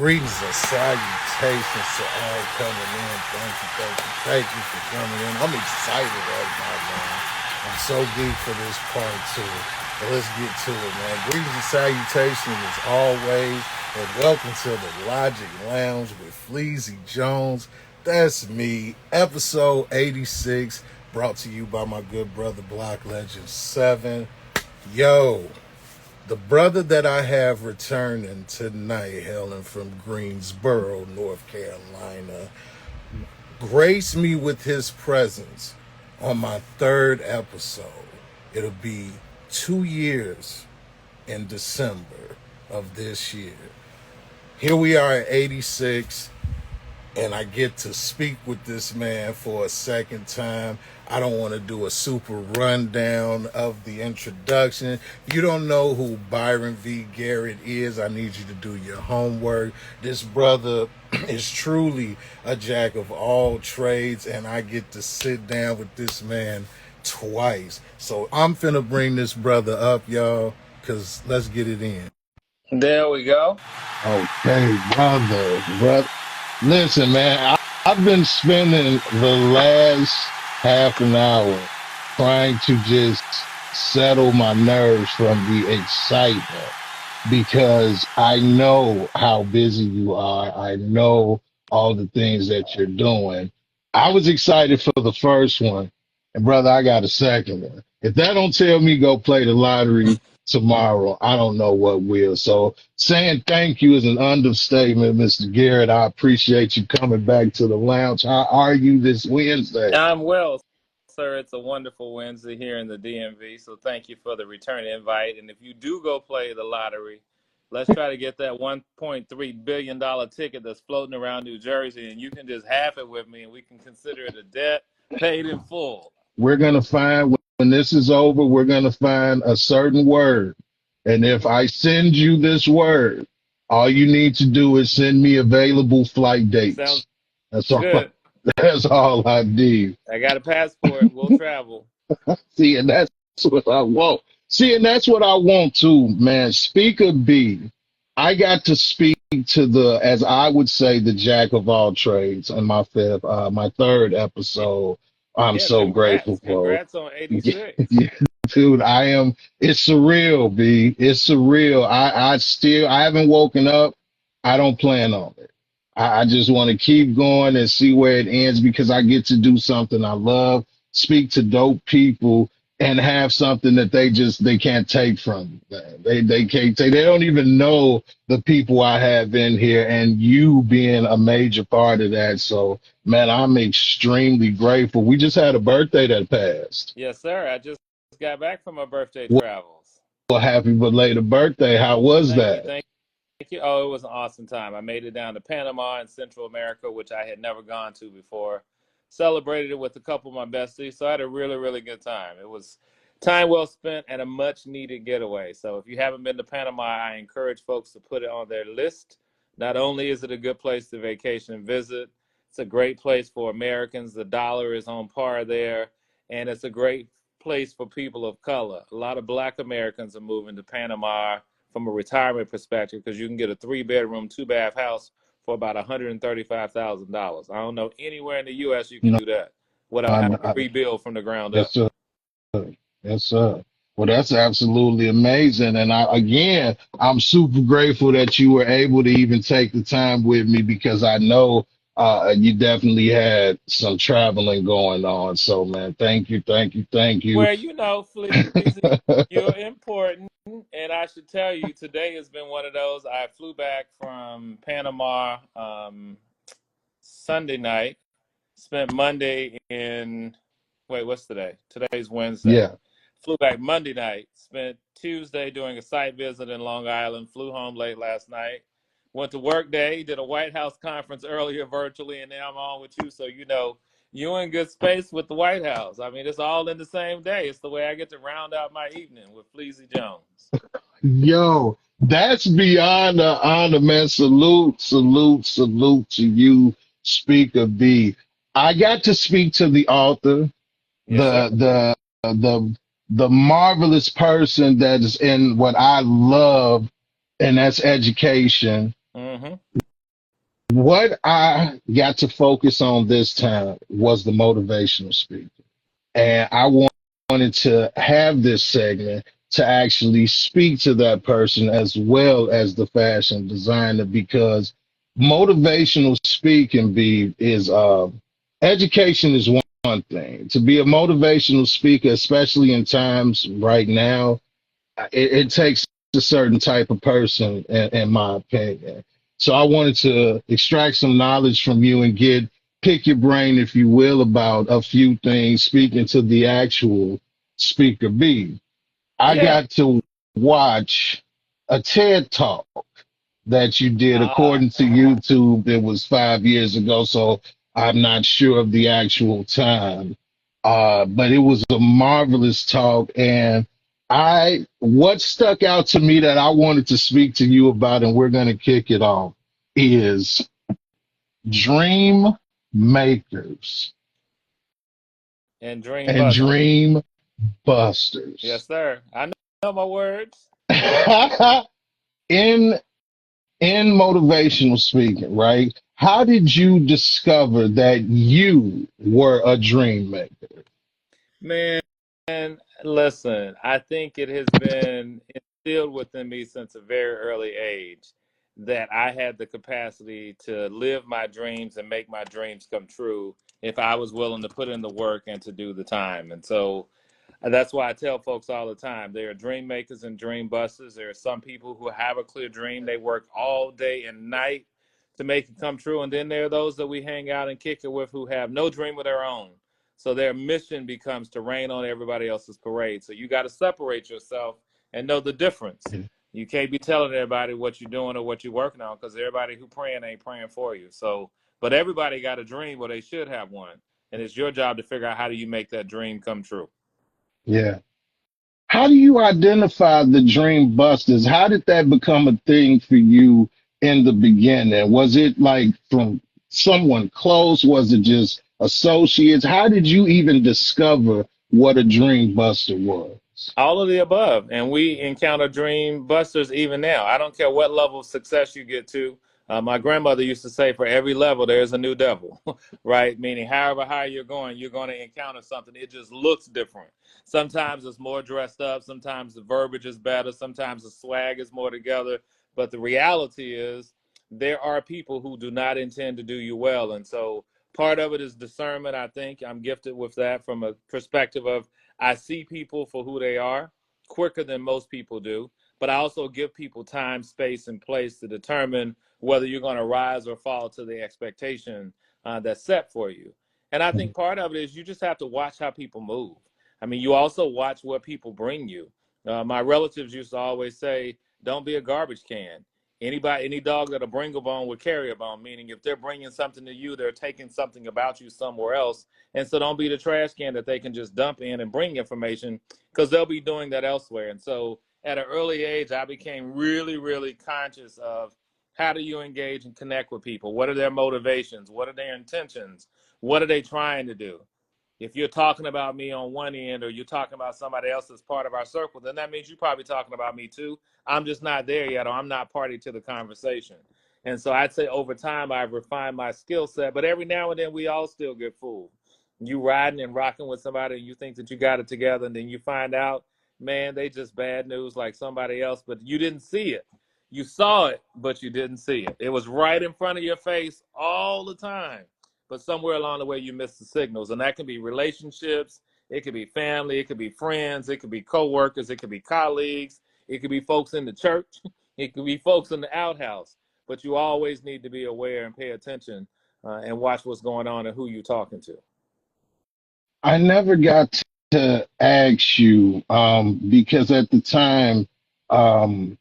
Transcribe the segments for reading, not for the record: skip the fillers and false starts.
Greetings and salutations to all coming in. Thank you for coming in. I'm excited right now, man. I'm so geeked for this part two. But let's get to it, man. Greetings and salutations as always, and welcome to the Logic Lounge with Fleazy Jones. That's me, episode 86, brought to you by my good brother Block Legend 7. Yo, the brother that I have returning tonight, hailing from Greensboro, North Carolina, graced me with his presence on my third episode. It'll be 2 years in December of this year. Here we are at 86, and I get to speak with this man for a second time. I don't want to do a super rundown of the introduction. If you don't know who Byron v. Garrett is, I need you to do your homework. This brother is truly a jack of all trades, and I get to sit down with this man twice. So I'm finna bring this brother up, y'all, because let's get it in. There we go. Okay, brother. Listen, man, I've been spending the last half an hour trying to just settle my nerves from the excitement because I know how busy you are. I know all the things that you're doing. I was excited for the first one, and brother, I got a second one. If that don't tell me go play the lottery tomorrow, I don't know what will. So saying thank you is an understatement, Mr. Garrett. I appreciate you coming back to the lounge. How are you this Wednesday? I'm well, sir. It's a wonderful Wednesday here in the DMV, so thank you for the return invite. And if you do go play the lottery, let's try to get that $1.3 billion ticket that's floating around New Jersey, and you can just half it with me, and we can consider it a debt paid in full. We're going to find, when this is over, we're going to find a certain word. And if I send you this word, all you need to do is send me available flight dates. Sounds That's all. good. That's all I need. I got a passport. We'll travel. See, and that's what I want. See, and that's what I want too, man. Speaker B, I got to speak to the, as I would say, the jack of all trades in my third episode. I'm Yeah, so grateful for. Congrats on 86. Yeah, dude, I am. It's surreal, B. It's surreal. I haven't woken up. I don't plan on it. I just want to keep going and see where it ends because I get to do something I love, speak to dope people, and have something that they can't take from me. They can't take. They don't even know the people I have in here, and you being a major part of that. So, man, I'm extremely grateful. We just had a birthday that passed. Yes, sir. I just got back from my birthday travels. Well, happy belated birthday. How was that? Thank you. Oh, it was an awesome time. I made it down to Panama and Central America, which I had never gone to before. Celebrated it with a couple of my besties, so I had a really, really good time. It was time well spent and a much-needed getaway. So if you haven't been to Panama, I encourage folks to put it on their list. Not only is it a good place to vacation and visit, it's a great place for Americans. The dollar is on par there, and it's a great place for people of color. A lot of Black Americans are moving to Panama from a retirement perspective because you can get a 3-bedroom, 2-bath house for about $135,000. I don't know anywhere in the U.S. you can do that without having to rebuild from the ground up. Yes, sir. Well, that's absolutely amazing. And I'm super grateful that you were able to even take the time with me because I know you definitely had some traveling going on. So, man, thank you. Well, Fleazy, you're important. And I should tell you, today has been one of those. I flew back from Panama Sunday night, spent Monday what's today? Today's Wednesday. Yeah. Flew back Monday night, spent Tuesday doing a site visit in Long Island, flew home late last night, went to work day, did a White House conference earlier virtually, and now I'm on with you. So, you're in good space with the White House. I mean, it's all in the same day. It's the way I get to round out my evening with Fleazy Jones. Yo, that's beyond the honor, man. Salute to you, Speaker B. I got to speak to the author, Yes, the marvelous person that is in what I love, and that's education. Mm-hmm. What I got to focus on this time was the motivational speaker. And I wanted to have this segment to actually speak to that person as well as the fashion designer because motivational speaking is education is one thing. To be a motivational speaker, especially in times right now, it takes a certain type of person, in my opinion. So I wanted to extract some knowledge from you and pick your brain, if you will, about a few things, speaking to the actual speaker B. I Yeah. got to watch a TED talk that you did. Ah. According to YouTube, it was 5 years ago, so I'm not sure of the actual time. But it was a marvelous talk, and what stuck out to me that I wanted to speak to you about, and we're going to kick it off, is dream makers And Dream and Buster. dream busters. Yes, sir. I know my words. in in motivational speaking, right? How did you discover that you were a dream maker? Man, listen, I think it has been instilled within me since a very early age that I had the capacity to live my dreams and make my dreams come true if I was willing to put in the work and to do the time. And so that's why I tell folks all the time there are dream makers and dream busters. There are some people who have a clear dream, they work all day and night to make it come true. And then there are those that we hang out and kick it with who have no dream of their own. So their mission becomes to rain on everybody else's parade. So you got to separate yourself and know the difference. You can't be telling everybody what you're doing or what you're working on because everybody who praying ain't praying for you. So, but everybody got a dream or they should have one. And it's your job to figure out how do you make that dream come true. Yeah. How do you identify the dream busters? How did that become a thing for you in the beginning? Was it like from someone close? Was it just associates? How did you even discover what a dream buster was? All of the above. And we encounter dream busters even now. I don't care what level of success you get to. My grandmother used to say, for every level, there's a new devil, right? Meaning, however high you're going to encounter something. It just looks different. Sometimes it's more dressed up. Sometimes the verbiage is better. Sometimes the swag is more together. But the reality is, there are people who do not intend to do you well. And so part of it is discernment, I think. I'm gifted with that from a perspective of I see people for who they are quicker than most people do, but I also give people time, space, and place to determine whether you're going to rise or fall to the expectation that's set for you. And I think part of it is you just have to watch how people move. I mean, you also watch what people bring you. My relatives used to always say, don't be a garbage can. Any dog that'll bring a bone will carry a bone, meaning if they're bringing something to you, they're taking something about you somewhere else. And so don't be the trash can that they can just dump in and bring information because they'll be doing that elsewhere. And so at an early age, I became really, really conscious of how do you engage and connect with people? What are their motivations? What are their intentions? What are they trying to do? If you're talking about me on one end or you're talking about somebody else as part of our circle, then that means you're probably talking about me too. I'm just not there yet, or I'm not party to the conversation. And so I'd say over time I've refined my skill set, but every now and then we all still get fooled. You riding and rocking with somebody and you think that you got it together, and then you find out, man, they just bad news like somebody else, but you didn't see it. You saw it, but you didn't see it. It was right in front of your face all the time, but somewhere along the way you missed the signals. And that can be relationships, it could be family, it could be friends, it could be coworkers, it could be colleagues, it could be folks in the church, it could be folks in the outhouse. But you always need to be aware and pay attention and watch what's going on and who you're talking to. I never got to ask you because at the time um,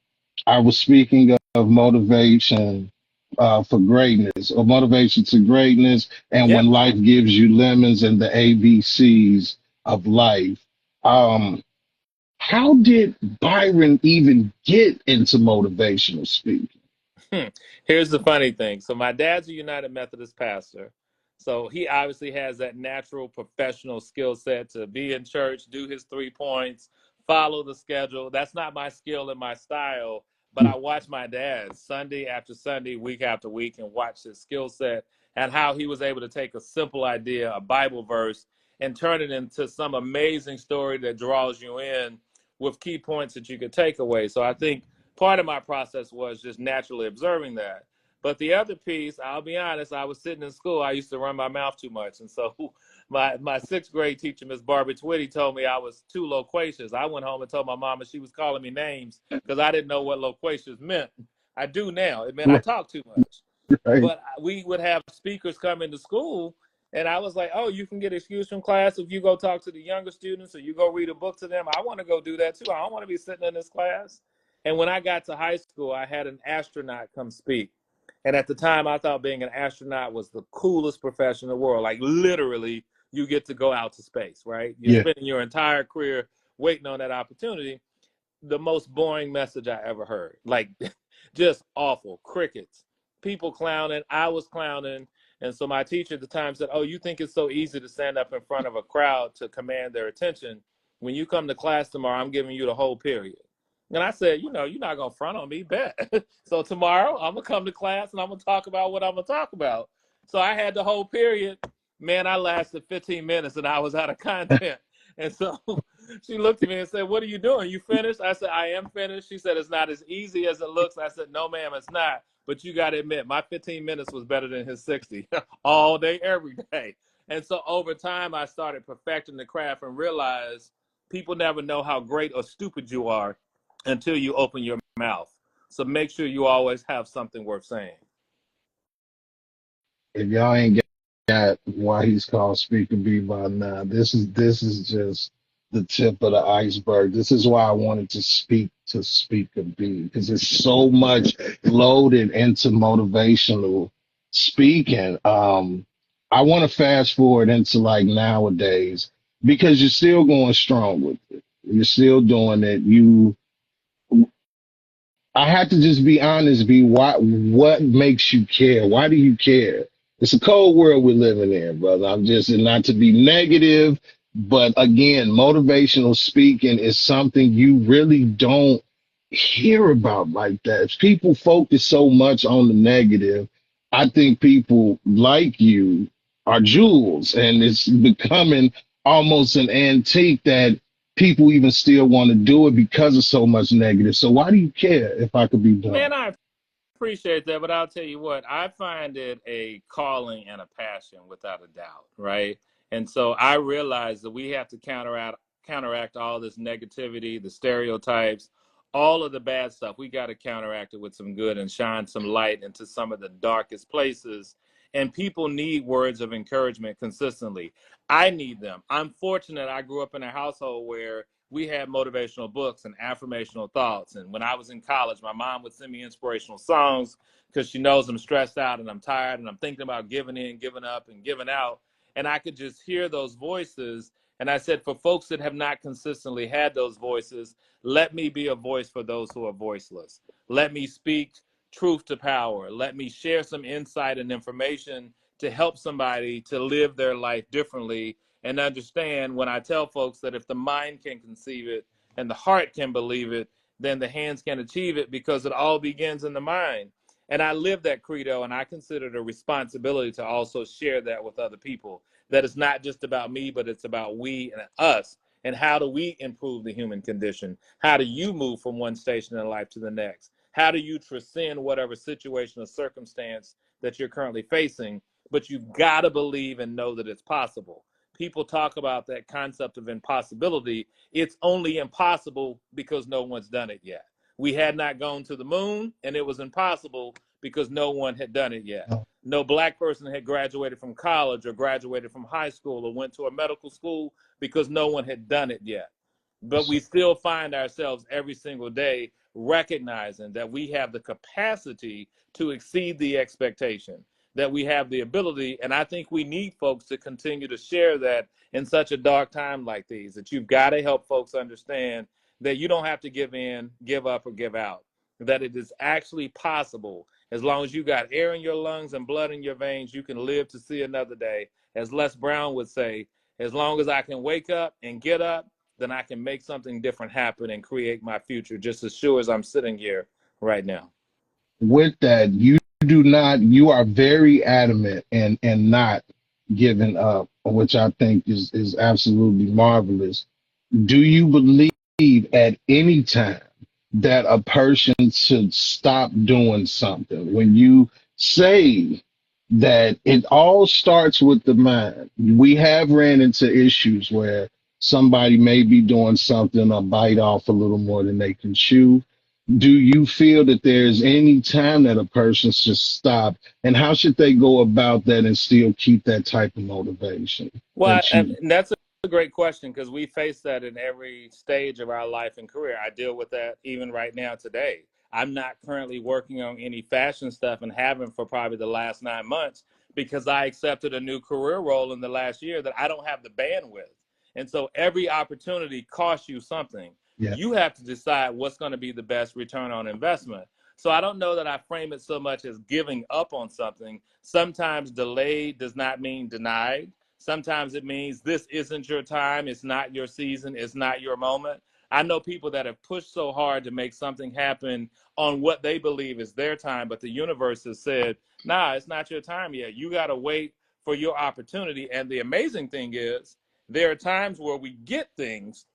I was speaking of motivation for greatness or motivation to greatness, and Yeah. when life gives you lemons and the ABCs of life. Um, how did Byron even get into motivational speaking? Hmm. Here's the funny thing. So my dad's a United Methodist pastor. So he obviously has that natural professional skill set to be in church, do his 3 points, follow the schedule. That's not my skill and my style, but I watched my dad Sunday after Sunday, week after week, and watched his skill set and how he was able to take a simple idea, a Bible verse, and turn it into some amazing story that draws you in with key points that you could take away. So I think part of my process was just naturally observing that. But the other piece, I'll be honest, I was sitting in school. I used to run my mouth too much. And so my sixth grade teacher, Miss Pt.2, told me I was too loquacious. I went home and told my mom, and she was calling me names because I didn't know what loquacious meant. I do now. It meant I talk too much. Right. But we would have speakers come into school, and I was like, oh, you can get excused from class if you go talk to the younger students or you go read a book to them. I want to go do that too. I don't want to be sitting in this class. And when I got to high school, I had an astronaut come speak. And at the time, I thought being an astronaut was the coolest profession in the world. Like literally, you get to go out to space, right? You're Yeah. spending your entire career waiting on that opportunity. The most boring message I ever heard. Like just awful. Crickets. People clowning. I was clowning. And so my teacher at the time said, oh, you think it's so easy to stand up in front of a crowd to command their attention? When you come to class tomorrow, I'm giving you the whole period. And I said, you know, you're not going to front on me, bet. So tomorrow I'm going to come to class and I'm going to talk about what I'm going to talk about. So I had the whole period. Man, I lasted 15 minutes and I was out of content. And so she looked at me and said, what are you doing? You finished? I said, I am finished. She said, it's not as easy as it looks. I said, no, ma'am, it's not. But you got to admit, my 15 minutes was better than his 60 all day, every day. And so over time, I started perfecting the craft and realized people never know how great or stupid you are until you open your mouth. So make sure you always have something worth saying. If y'all ain't got why he's called Speaker B by now, this is just the tip of the iceberg. This is why I wanted to speak to Speaker B because there's so much loaded into motivational speaking. I want to fast forward into like nowadays because you're still going strong with it. You're still doing it. I had to just be honest, be what makes you care? Why do you care? It's a cold world we're living in, brother. I'm just and not to be negative, but again, motivational speaking is something you really don't hear about like that. If people focus so much on the negative, I think people like you are jewels, and it's becoming almost an antique that people even still want to do it because of so much negative. So why do you care if I could be Man, blunt? I appreciate that, but I'll tell you what, I find it a calling and a passion without a doubt, right? And so I realize that we have to counteract all this negativity, the stereotypes, all of the bad stuff. We got to counteract it with some good and shine some light into some of the darkest places. And people need words of encouragement consistently. I need them. I'm fortunate I grew up in a household where we had motivational books and affirmational thoughts. And when I was in college, my mom would send me inspirational songs because she knows I'm stressed out and I'm tired and I'm thinking about giving in, giving up, and giving out. And I could just hear those voices. And I said, for folks that have not consistently had those voices, let me be a voice for those who are voiceless. Let me speak truth to power. Let me share some insight and information to help somebody to live their life differently and understand when I tell folks that if the mind can conceive it and the heart can believe it, then the hands can achieve it because it all begins in the mind. And I live that credo, and I consider it a responsibility to also share that with other people. That it's not just about me, but it's about we and us. And how do we improve the human condition? How do you move from one station in life to the next? How do you transcend whatever situation or circumstance that you're currently facing? But you've got to believe and know that it's possible. People talk about that concept of impossibility. It's only impossible because no one's done it yet. We had not gone to the moon, and it was impossible because no one had done it yet. No black person had graduated from college or graduated from high school or went to a medical school because no one had done it yet. But we still find ourselves every single day recognizing that we have the capacity to exceed the expectation, that we have the ability. And I think we need folks to continue to share that in such a dark time like these, that you've got to help folks understand that you don't have to give in, give up, or give out, that it is actually possible. As long as you got air in your lungs and blood in your veins, you can live to see another day. As Les Brown would say, as long as I can wake up and get up, then I can make something different happen and create my future just as sure as I'm sitting here right now. With that, you are very adamant and not giving up, which I think is absolutely marvelous. Do you believe at any time that a person should stop doing something? When you say that it all starts with the mind, we have ran into issues where somebody may be doing something or bite off a little more than they can chew. Do you feel that there's any time that a person should stop, and how should they go about that and still keep that type of motivation Well, that you? and that's a great question because we face that in every stage of our life and career. I deal with that even right now today. I'm not currently working on any fashion stuff and haven't for probably the last 9 months because I accepted a new career role in the last year that I don't have the bandwidth. And so every opportunity costs you something. Yeah. You have to decide what's going to be the best return on investment. So I don't know that I frame it so much as giving up on something. Sometimes delayed does not mean denied. Sometimes it means this isn't your time, it's not your season, it's not your moment. I know people that have pushed so hard to make something happen on what they believe is their time, but the universe has said, nah, it's not your time yet. You got to wait for your opportunity. And the amazing thing is, there are times where we get things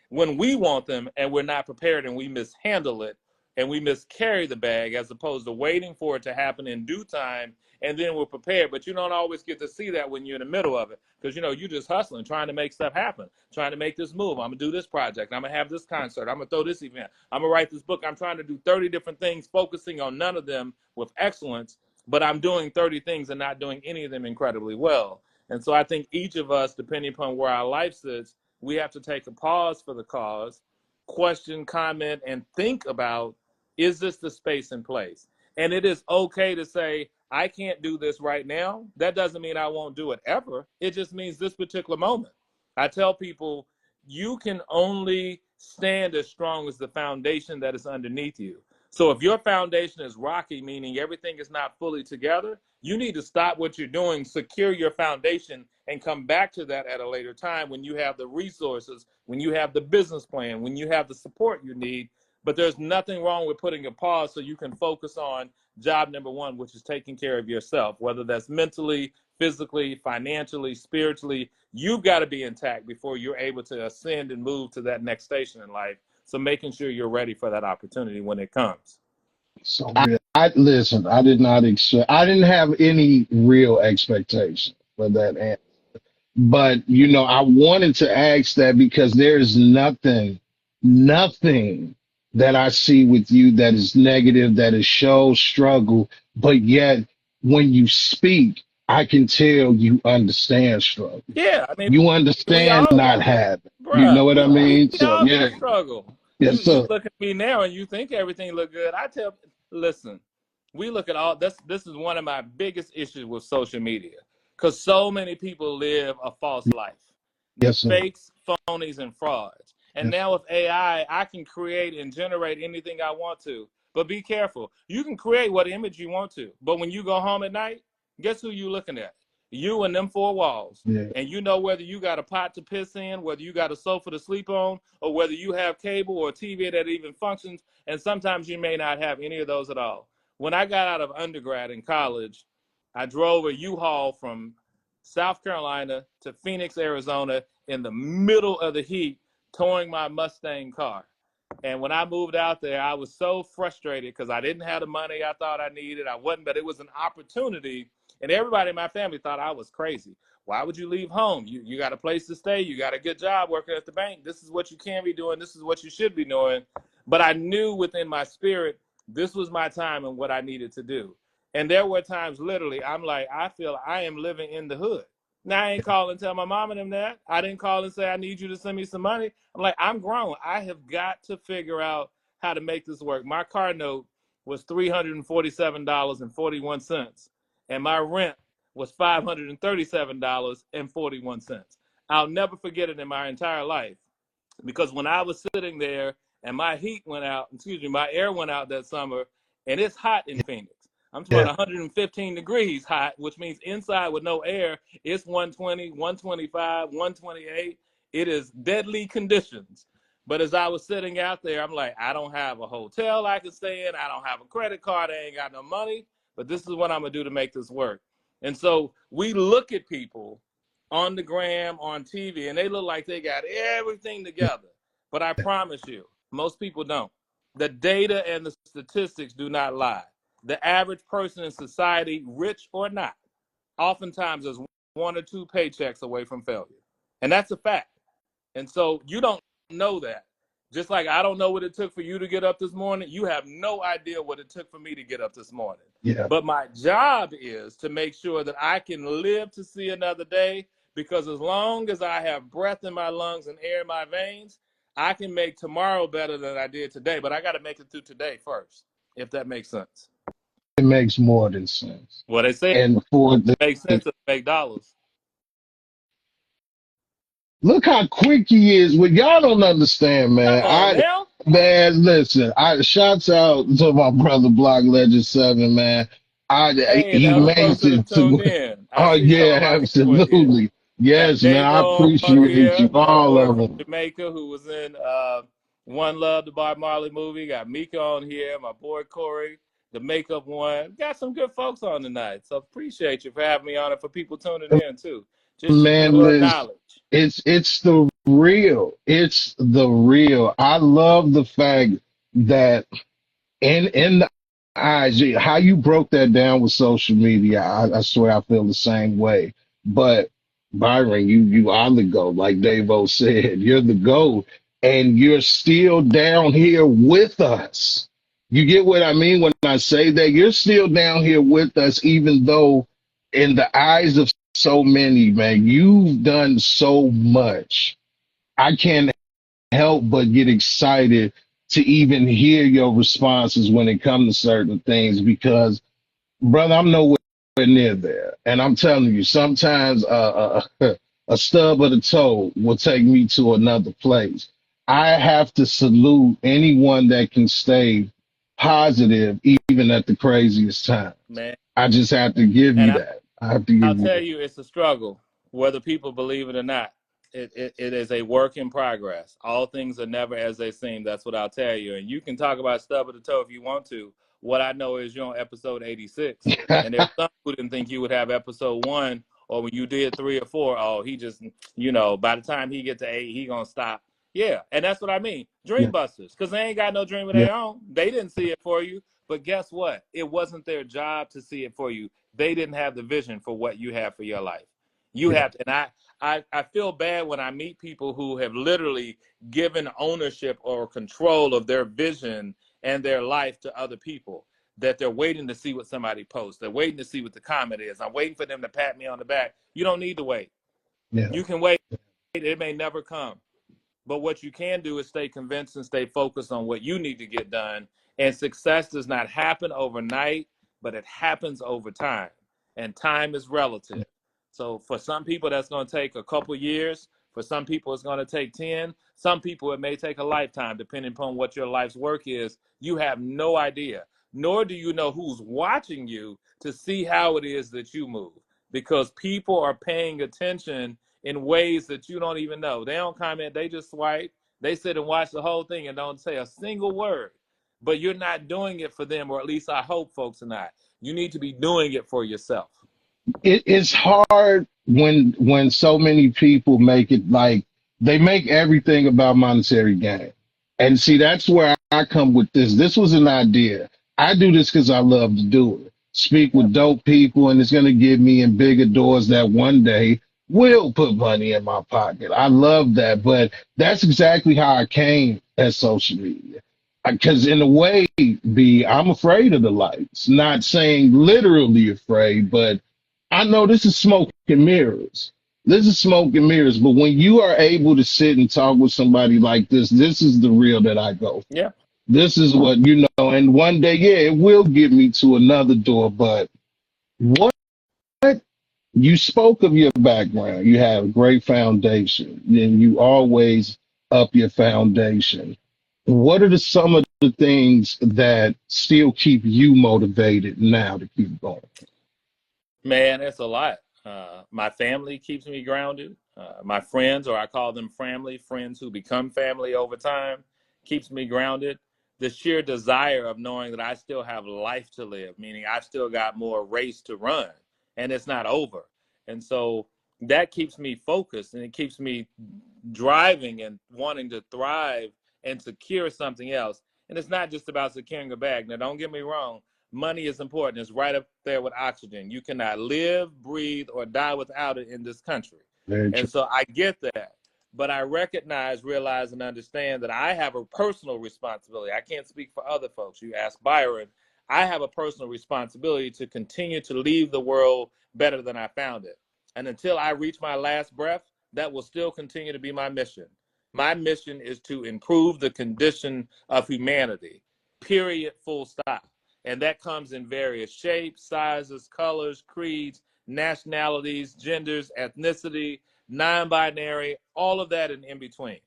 when we want them and we're not prepared and we mishandle it and we miscarry the bag as opposed to waiting for it to happen in due time and then we're prepared. But you don't always get to see that when you're in the middle of it because, you're just hustling, trying to make stuff happen, trying to make this move. I'm going to do this project. I'm going to have this concert. I'm going to throw this event. I'm going to write this book. I'm trying to do 30 different things, focusing on none of them with excellence, but I'm doing 30 things and not doing any of them incredibly well. And so I think each of us, depending upon where our life sits, we have to take a pause for the cause, question, comment, and think about, is this the space and place? And it is okay to say, I can't do this right now. That doesn't mean I won't do it ever. It just means this particular moment. I tell people, you can only stand as strong as the foundation that is underneath you. So if your foundation is rocky, meaning everything is not fully together, you need to stop what you're doing, secure your foundation, and come back to that at a later time when you have the resources, when you have the business plan, when you have the support you need. But there's nothing wrong with putting a pause so you can focus on job number one, which is taking care of yourself, whether that's mentally, physically, financially, spiritually. You've got to be intact before you're able to ascend and move to that next station in life. So making sure you're ready for that opportunity when it comes. So I listen. I did not expect. I didn't have any real expectation for that answer. But I wanted to ask that because there's nothing that I see with you that is negative, that is show struggle. But yet, when you speak, I can tell you understand struggle. Yeah, I mean, You we understand all not go there, having. You know bruh. what I mean? We So all yeah, gonna struggle. yes, You sir. look at me now and you think everything look good. Listen, we look at all this. This is one of my biggest issues with social media because so many people live a false life. They're Yes, sir. fakes, phonies, and frauds. And Yes, now with AI, I can create and generate anything I want to. But be careful. You can create what image you want to, but when you go home at night, guess who you looking at? You and them four walls. yeah. And you know whether you got a pot to piss in, whether you got a sofa to sleep on, or whether you have cable or a TV that even functions. And sometimes you may not have any of those at all. When I got out of undergrad in college, I drove a U-Haul from South Carolina to Phoenix, Arizona in the middle of the heat, towing my Mustang car. And when I moved out there, I was so frustrated because I didn't have the money I thought I needed. I wasn't, but it was an opportunity. And everybody in my family thought I was crazy. Why would you leave home? You got a place to stay. You got a good job working at the bank. This is what you can be doing. This is what you should be doing. But I knew within my spirit, this was my time and what I needed to do. And there were times literally, I'm like, I feel I am living in the hood. Now I ain't calling and tell my mom and them that. I didn't call and say I need you to send me some money. I'm like, I'm grown. I have got to figure out how to make this work. My car note was $347.41, and my rent was $537.41. I'll never forget it in my entire life because when I was sitting there and my heat went out, my air went out that summer, and it's hot in Phoenix. I'm talking Yeah. about 115 degrees hot, which means inside with no air, it's 120, 125, 128. It is deadly conditions. But as I was sitting out there, I'm like, I don't have a hotel I can stay in. I don't have a credit card. I ain't got no money. But this is what I'm going to do to make this work. And so we look at people on the gram, on TV, and they look like they got everything together. But I promise you, most people don't. The data and the statistics do not lie. The average person in society, rich or not, oftentimes is 1 or 2 paychecks away from failure. And that's a fact. And so you don't know that. Just like I don't know what it took for you to get up this morning, you have no idea what it took for me to get up this morning. Yeah. But my job is to make sure that I can live to see another day, because as long as I have breath in my lungs and air in my veins, I can make tomorrow better than I did today. But I got to make it through today first, if that makes sense. It makes more than sense. What they say And for the makes sense to make dollars. look how quick he is. What y'all don't understand, man. Come on now. Man, listen. Shouts out to my brother Block Legend 7, man. Hey, He the other folks makes that have it tuned to. in. I Oh see some yeah, of our people in here. absolutely. Got Yes, man. I Davo appreciate you, here, my all boy of from them. Jamaica who was in One Love, the Bob Marley movie. Got Mika on here, my boy Corey, the makeup one. Got some good folks on tonight. So appreciate you for having me on and for people tuning in too. Just sharing a Man, little listen. knowledge. It's the real. It's the real. I love the fact that in the IG, how you broke that down with social media, I swear I feel the same way. But Byron, you are the GOAT, like Davo said. You're the GOAT, and you're still down here with us. You get what I mean when I say that? You're still down here with us, even though in the eyes of so many, man, you've done so much. I can't help but get excited to even hear your responses when it comes to certain things because, brother, I'm nowhere near there. And I'm telling you, sometimes a stub of the toe will take me to another place. I have to salute anyone that can stay positive even at the craziest time. Man. I just have to give And you that. I have to give I'll you tell that. you, it's a struggle, whether people believe it or not. It is a work in progress. All things are never as they seem. That's what I'll tell you. And you can talk about stub of the toe if you want to. What I know is you're on episode 86. And there's some who didn't think you would have episode 1, or when you did 3 or 4, oh, he just, by the time he get to 8, he going to stop. Yeah, and that's what I mean. Dream Yeah, busters, because they ain't got no dream of yeah, their own. They didn't see it for you. But guess what? It wasn't their job to see it for you. They didn't have the vision for what you have for your life. You yeah, have to, and I feel bad when I meet people who have literally given ownership or control of their vision and their life to other people, that they're waiting to see what somebody posts. They're waiting to see what the comment is. I'm waiting for them to pat me on the back. You don't need to wait. yeah, You can wait. It may never come. But what you can do is stay convinced and stay focused on what you need to get done. And success does not happen overnight, but it happens over time. And time is relative. So for some people, that's going to take a couple years. For some people, it's going to take 10. Some people, it may take a lifetime, depending upon what your life's work is. You have no idea, nor do you know who's watching you to see how it is that you move. Because people are paying attention in ways that you don't even know. They don't comment, they just swipe. They sit and watch the whole thing and don't say a single word. But you're not doing it for them, or at least I hope folks are not. You need to be doing it for yourself. it's hard when so many people make it like they make everything about monetary gain. And see, that's where I come with this. This was an idea. I do this because I love to do it. Speak with dope people, and it's going to get me in bigger doors that one day will put money in my pocket. I love that. But that's exactly how I came at social media. Because in a way, B, I'm afraid of the lights. Not saying literally afraid, but I know this is smoke and mirrors. This is smoke and mirrors. But when you are able to sit and talk with somebody like this is the real that I go for. Yeah. This is what you know. And one day, yeah, it will get me to another door. But what you spoke of your background, you have a great foundation, and you always up your foundation. What are some of the things that still keep you motivated now to keep going? Man, it's a lot. My family keeps me grounded. my friends, or I call them family, friends who become family over time, keeps me grounded. The sheer desire of knowing that I still have life to live, meaning I've still got more race to run and it's not over. And so that keeps me focused, and it keeps me driving and wanting to thrive and secure something else. And it's not just about securing a bag. Now, don't get me wrong. Money is important. It's right up there with oxygen. You cannot live, breathe, or die without it in this country. Very true. And so I get that. But I recognize, realize, and understand that I have a personal responsibility. I can't speak for other folks. You ask Byron. I have a personal responsibility to continue to leave the world better than I found it. And until I reach my last breath, that will still continue to be my mission. My mission is to improve the condition of humanity, period, full stop. And that comes in various shapes, sizes, colors, creeds, nationalities, genders, ethnicity, non-binary, all of that and in between.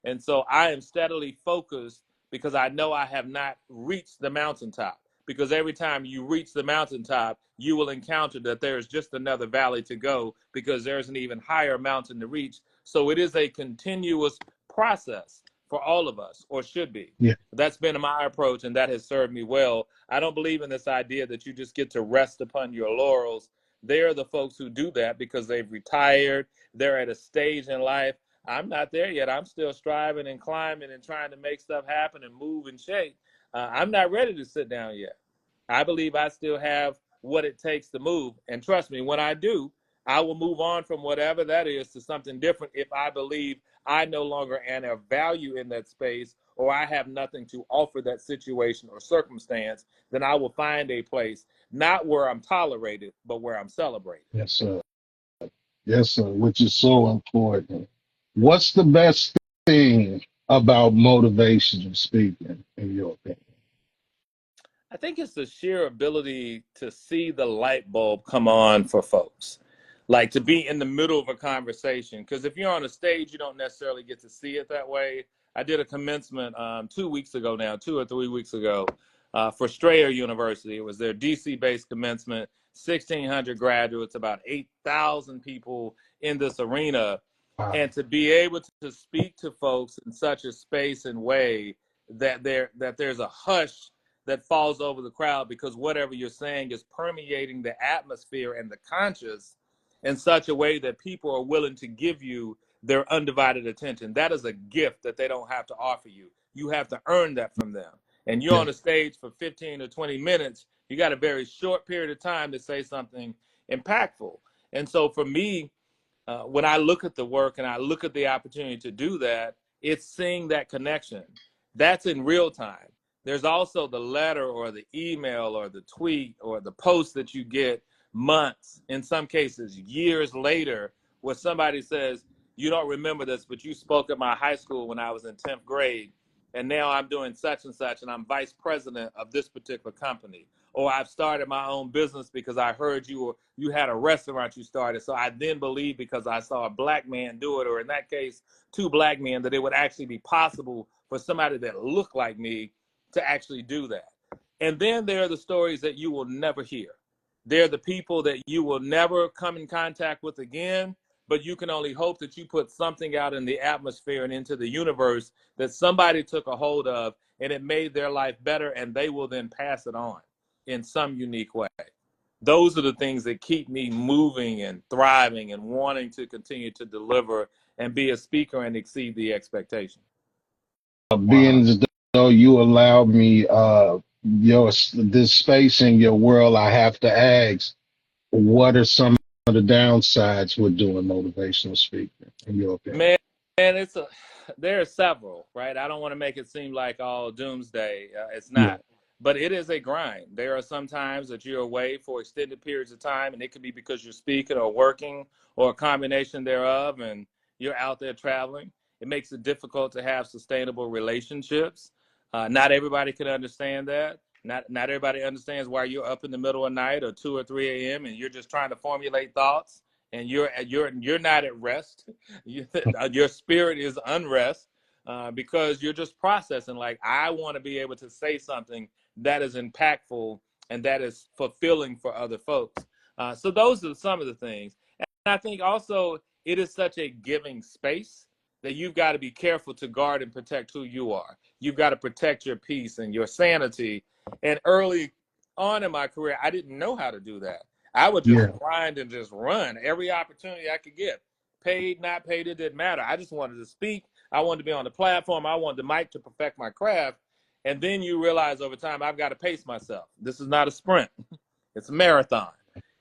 And so I am steadily focused because I know I have not reached the mountaintop. Because every time you reach the mountaintop, you will encounter that there's just another valley to go, because there's an even higher mountain to reach. So it is a continuous process for all of us, or should be. Yeah. That's been my approach, and that has served me well. I don't believe in this idea that you just get to rest upon your laurels. They're the folks who do that because they've retired. They're at a stage in life. I'm not there yet. I'm still striving and climbing and trying to make stuff happen and move and shake. I'm not ready to sit down yet. I believe I still have what it takes to move. And trust me, when I do, I will move on from whatever that is to something different if I believe I no longer am of value in that space, or I have nothing to offer that situation or circumstance. Then I will find a place, not where I'm tolerated, but where I'm celebrated. Yes, sir. Yes, sir. Which is so important. What's the best thing about motivational speaking, in your opinion? I think it's the sheer ability to see the light bulb come on for folks, like to be in the middle of a conversation. Because if you're on a stage, you don't necessarily get to see it that way. I did a commencement 2 weeks ago now, 2 or 3 weeks ago, for Strayer University. It was their DC-based commencement, 1,600 graduates, about 8,000 people in this arena. Wow. And to be able to speak to folks in such a space and way that there's a hush that falls over the crowd, because whatever you're saying is permeating the atmosphere and the conscious in such a way that people are willing to give you their undivided attention. That is a gift that they don't have to offer you. You have to earn that from them. And you're Yeah. on the stage for 15 or 20 minutes. You got a very short period of time to say something impactful. And so for me, when I look at the work and I look at the opportunity to do that, it's seeing that connection. That's in real time. There's also the letter or the email or the tweet or the post that you get months, in some cases years later, where somebody says, you don't remember this, but you spoke at my high school when I was in 10th grade, and now I'm doing such and such, and I'm vice president of this particular company. Or I've started my own business because I heard you had a restaurant you started. So I then believed, because I saw a black man do it, or in that case, two black men, that it would actually be possible for somebody that looked like me to actually do that. And then there are the stories that you will never hear. They're the people that you will never come in contact with again, but you can only hope that you put something out in the atmosphere and into the universe that somebody took a hold of, and it made their life better, and they will then pass it on in some unique way. Those are the things that keep me moving and thriving and wanting to continue to deliver and be a speaker and exceed the expectation. Being as though you allowed me this space in your world, I have to ask, what are some of the downsides with doing motivational speaking, in your opinion? Man, there are several, right? I don't want to make it seem like all doomsday. It's Yeah. not, but it is a grind. There are some times that you're away for extended periods of time, and it could be because you're speaking or working or a combination thereof, and you're out there traveling. It makes it difficult to have sustainable relationships. Not everybody can understand that. Not everybody understands why you're up in the middle of the night or 2 or 3 a.m. and you're just trying to formulate thoughts, and you're not at rest. Your spirit is unrest, because you're just processing. Like, I want to be able to say something that is impactful and that is fulfilling for other folks. So those are some of the things. And I think also it is such a giving space that you've got to be careful to guard and protect who you are. You've got to protect your peace and your sanity. And early on in my career, I didn't know how to do that. I would just grind and just run every opportunity I could get. Paid, not paid, it didn't matter. I just wanted to speak. I wanted to be on the platform. I wanted the mic to perfect my craft. And then you realize over time, I've got to pace myself. This is not a sprint. It's a marathon.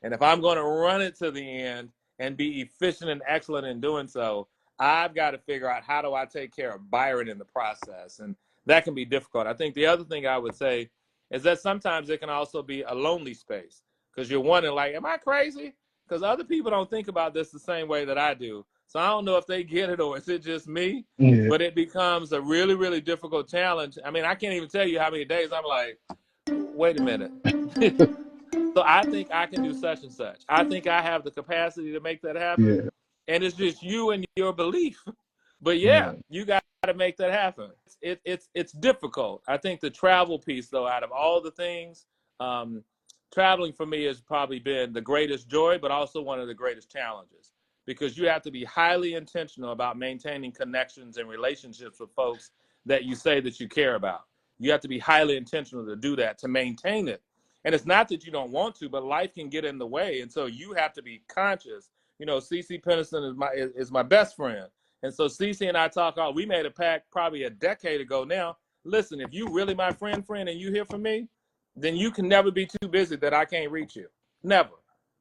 And if I'm going to run it to the end and be efficient and excellent in doing so, I've got to figure out how do I take care of Byron in the process. And that can be difficult. I think the other thing I would say is that sometimes it can also be a lonely space because you're wondering, like, am I crazy? Because other people don't think about this the same way that I do. So I don't know if they get it or is it just me, but it becomes a really, really difficult challenge. I mean, I can't even tell you how many days I'm like, wait a minute. So I think I can do such and such. I think I have the capacity to make that happen. And it's just you and your belief. But yeah, you got to make that happen. It's difficult. I think the travel piece, though, out of all the things, traveling for me has probably been the greatest joy, but also one of the greatest challenges because you have to be highly intentional about maintaining connections and relationships with folks that you say that you care about. You have to be highly intentional to do that, to maintain it. And it's not that you don't want to, but life can get in the way. And so you have to be conscious. You know, CeCe Peniston is my best friend. And so CeCe and I we made a pact probably a decade ago now. Listen, if you really my friend, and you hear from me, then you can never be too busy that I can't reach you. Never.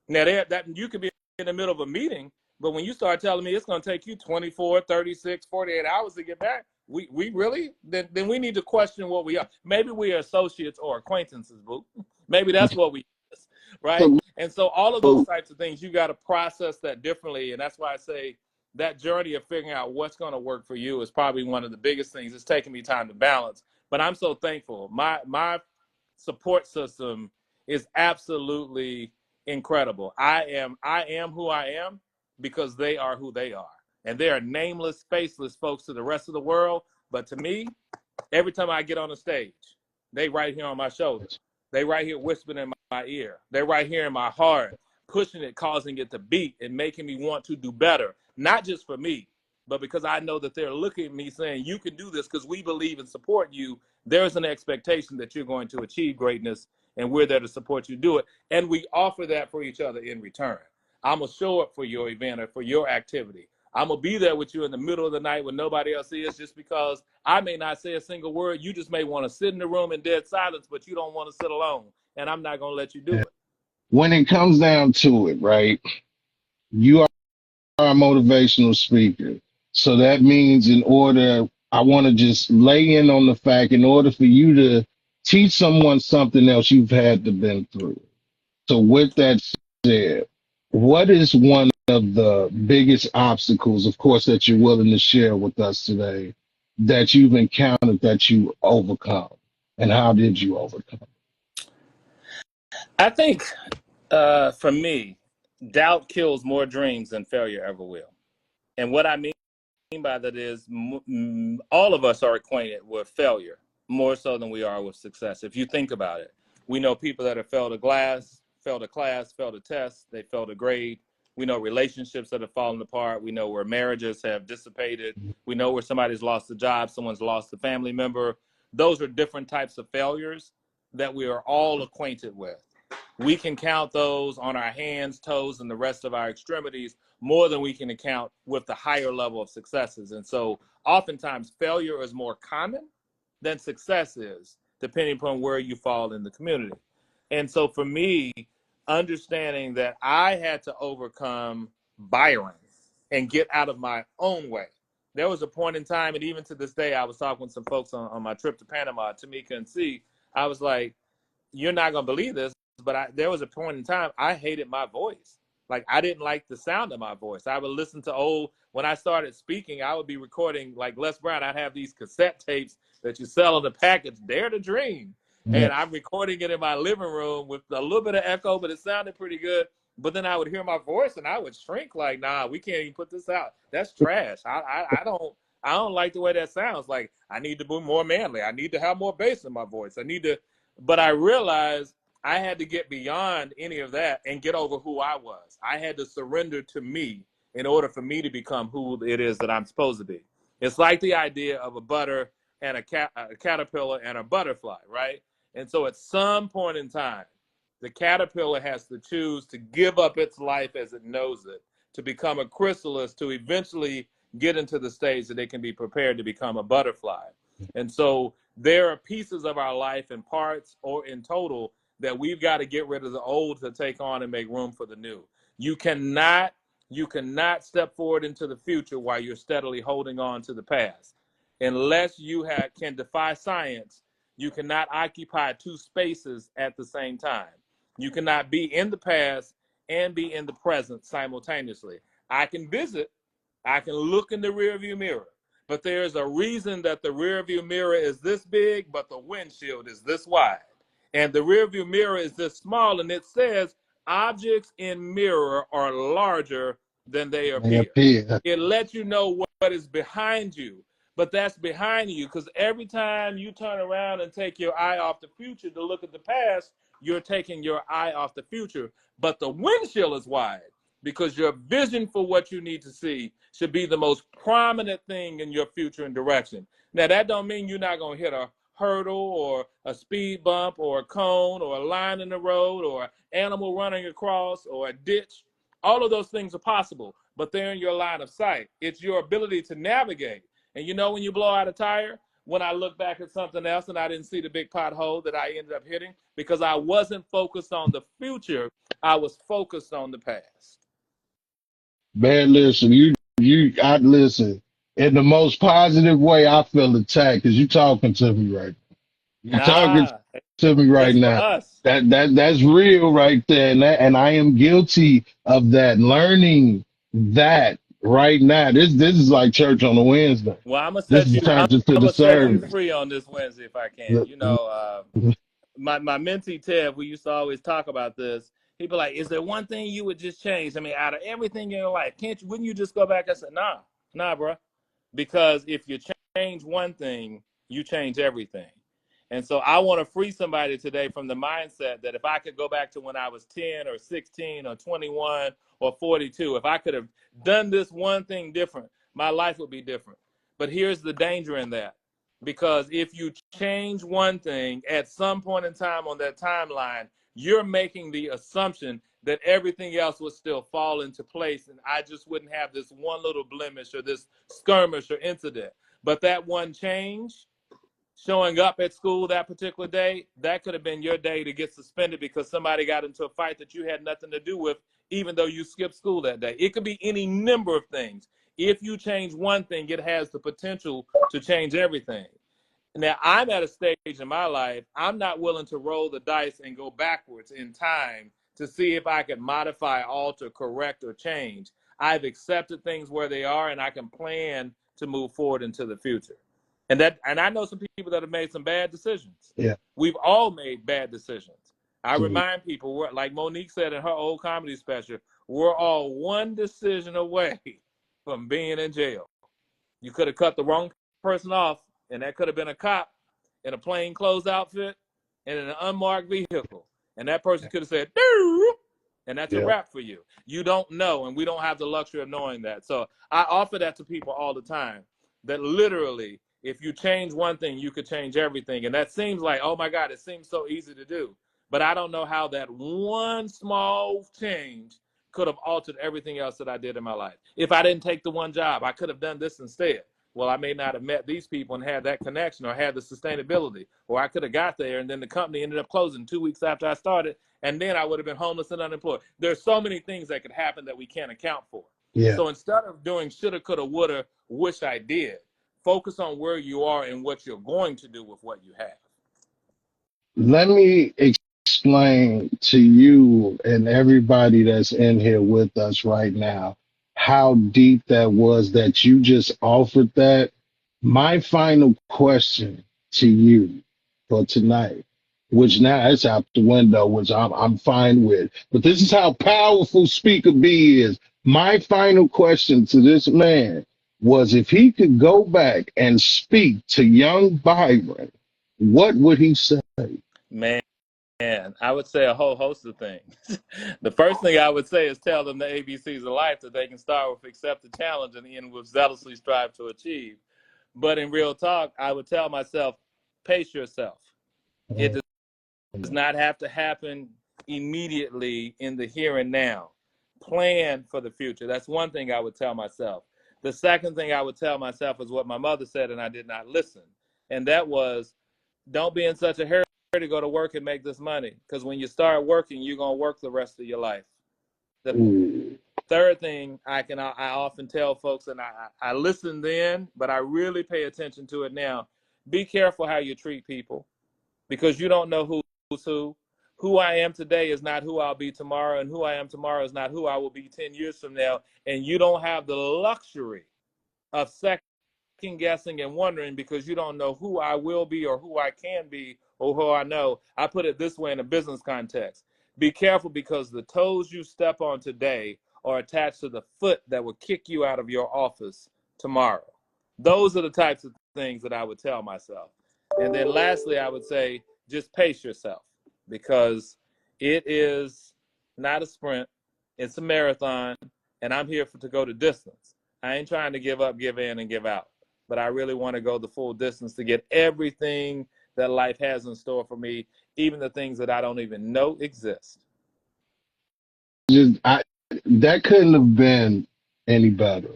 Now, that you could be in the middle of a meeting, but when you start telling me it's going to take you 24, 36, 48 hours to get back, we really? Then we need to question what we are. Maybe we are associates or acquaintances, boo. Maybe that's what we is, right? And so all of those types of things, you got to process that differently. And that's why I say that journey of figuring out what's going to work for you is probably one of the biggest things. It's taking me time to balance. But I'm so thankful. My support system is absolutely incredible. I am who I am because they are who they are. And they are nameless, faceless folks to the rest of the world. But to me, every time I get on the stage, they right here on my shoulder. They right here whispering in my ear. They're right here in my heart, pushing it, causing it to beat and making me want to do better. Not just for me, but because I know that they're looking at me saying, you can do this because we believe and support you. There's an expectation that you're going to achieve greatness, and we're there to support you do it. And we offer that for each other in return. I'm going to show up for your event or for your activity. I'm going to be there with you in the middle of the night when nobody else is, just because I may not say a single word. You just may want to sit in the room in dead silence, but you don't want to sit alone. And I'm not going to let you do it. When it comes down to it, right, you are a motivational speaker. So that means I want to just lay in on the fact, in order for you to teach someone something else, you've had to been through. So with that said, what is one of the biggest obstacles, of course, that you're willing to share with us today, that you've encountered that you overcome? And how did you overcome? I think for me, doubt kills more dreams than failure ever will. And what I mean by that is all of us are acquainted with failure more so than we are with success. If you think about it, we know people that have failed a class, failed a test, they failed a grade. We know relationships that have fallen apart. We know where marriages have dissipated. We know where somebody's lost a job, someone's lost a family member. Those are different types of failures that we are all acquainted with. We can count those on our hands, toes, and the rest of our extremities more than we can account with the higher level of successes. And so oftentimes failure is more common than success is, depending upon where you fall in the community. And so for me, understanding that I had to overcome Byron and get out of my own way. There was a point in time, and even to this day, I was talking with some folks on my trip to Panama, Tamika and C. I was like, you're not going to believe this, but there was a point in time I hated my voice. Like, I didn't like the sound of my voice. I would listen to when I started speaking, I would be recording like Les Brown. I'd have these cassette tapes that you sell in the package, Dare to Dream. And I'm recording it in my living room with a little bit of echo, but it sounded pretty good. But then I would hear my voice and I would shrink like, nah, we can't even put this out. That's trash. I don't like the way that sounds. Like, I need to be more manly. I need to have more bass in my voice. But I realized I had to get beyond any of that and get over who I was. I had to surrender to me in order for me to become who it is that I'm supposed to be. It's like the idea of a butter and a caterpillar and a butterfly, right? And so at some point in time, the caterpillar has to choose to give up its life as it knows it, to become a chrysalis, to eventually get into the stage that it can be prepared to become a butterfly. And so there are pieces of our life in parts or in total that we've got to get rid of the old to take on and make room for the new. You cannot step forward into the future while you're steadily holding on to the past. Unless you can defy science, you cannot occupy two spaces at the same time. You cannot be in the past and be in the present simultaneously. I can visit, I can look in the rearview mirror, but there's a reason that the rearview mirror is this big, but the windshield is this wide. And the rearview mirror is this small, and it says objects in mirror are larger than they appear. It lets you know what is behind you, but that's behind you because every time you turn around and take your eye off the future to look at the past, you're taking your eye off the future. But the windshield is wide because your vision for what you need to see should be the most prominent thing in your future and direction. Now, that don't mean you're not going to hit a hurdle or a speed bump or a cone or a line in the road or an animal running across or a ditch. All of those things are possible, but they're in your line of sight. It's your ability to navigate. And you know when you blow out a tire, when I look back at something else and I didn't see the big pothole that I ended up hitting because I wasn't focused on the future, I was focused on the past. Man, listen, I listen in the most positive way. I feel attacked because you talking to me right. You're talking to me right now. That's real right there, and I am guilty of that. Learning that right now. This is like church on a Wednesday. Well, I'm gonna set you free on this Wednesday if I can. You know, my mentee Ted, we used to always talk about this. He'd be like, "Is there one thing you would just change? I mean, out of everything in your life, wouldn't you just go back?" I said, "Nah, bro, because if you change one thing, you change everything." And so I want to free somebody today from the mindset that if I could go back to when I was 10 or 16 or 21 or 42, if I could have done this one thing different, my life would be different. But here's the danger in that. Because if you change one thing at some point in time on that timeline, you're making the assumption that everything else would still fall into place and I just wouldn't have this one little blemish or this skirmish or incident. But that one change, showing up at school that particular day, that could have been your day to get suspended because somebody got into a fight that you had nothing to do with, even though you skipped school that day. It could be any number of things. If you change one thing, it has the potential to change everything. Now, I'm at a stage in my life, I'm not willing to roll the dice and go backwards in time to see if I can modify, alter, correct, or change. I've accepted things where they are, and I can plan to move forward into the future. And I know some people that have made some bad decisions. Yeah. We've all made bad decisions. I remind people, like Monique said in her old comedy special, we're all one decision away from being in jail. You could have cut the wrong person off, and that could have been a cop in a plain clothes outfit and in an unmarked vehicle. And that person could have said, "Doo!" And that's a wrap for you. You don't know, and we don't have the luxury of knowing that. So I offer that to people all the time, that literally, if you change one thing, you could change everything. And that seems like, oh my God, it seems so easy to do. But I don't know how that one small change could have altered everything else that I did in my life. If I didn't take the one job, I could have done this instead. Well, I may not have met these people and had that connection or had the sustainability. Or I could have got there and then the company ended up closing 2 weeks after I started. And then I would have been homeless and unemployed. There's so many things that could happen that we can't account for. Yeah. So instead of doing shoulda, coulda, woulda, wish I did, focus on where you are and what you're going to do with what you have. Let me explain to you and everybody that's in here with us right now how deep that was that you just offered that. My final question to you for tonight, which now it's out the window, which I'm fine with, but this is how powerful Speaker B is. My final question to this man was if he could go back and speak to young Byron, what would he say? Man, Man, I would say a whole host of things. The first thing I would say is tell them the ABCs of life that they can start with accept the challenge and end with zealously strive to achieve. But in real talk, I would tell myself, pace yourself. It does not have to happen immediately in the here and now. Plan for the future. That's one thing I would tell myself. The second thing I would tell myself is what my mother said, and I did not listen. And that was, don't be in such a hurry to go to work and make this money. Because when you start working, you're going to work the rest of your life. The third thing I often tell folks, and I listen then, but I really pay attention to it now. Be careful how you treat people, because you don't know who's who. Who I am today is not who I'll be tomorrow, and who I am tomorrow is not who I will be 10 years from now. And you don't have the luxury of second guessing and wondering, because you don't know who I will be or who I can be or who I know. I put it this way in a business context. Be careful, because the toes you step on today are attached to the foot that will kick you out of your office tomorrow. Those are the types of things that I would tell myself. And then lastly, I would say just pace yourself, because it is not a sprint, it's a marathon, and I'm here to go the distance. I ain't trying to give up, give in, and give out, but I really want to go the full distance to get everything that life has in store for me, even the things that I don't even know exist. That couldn't have been any better.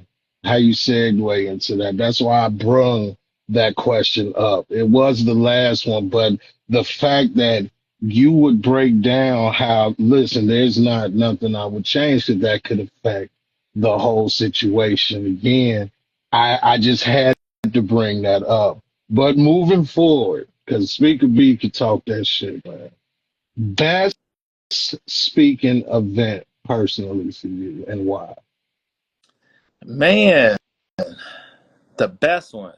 How you segue into that. That's why I brung that question up. It was the last one, but the fact that you would break down how, listen, there's not nothing I would change that could affect the whole situation. Again, I just had to bring that up. But moving forward, because Speaker B could talk that shit, man. Best speaking event personally for you, and why? Man, the best one.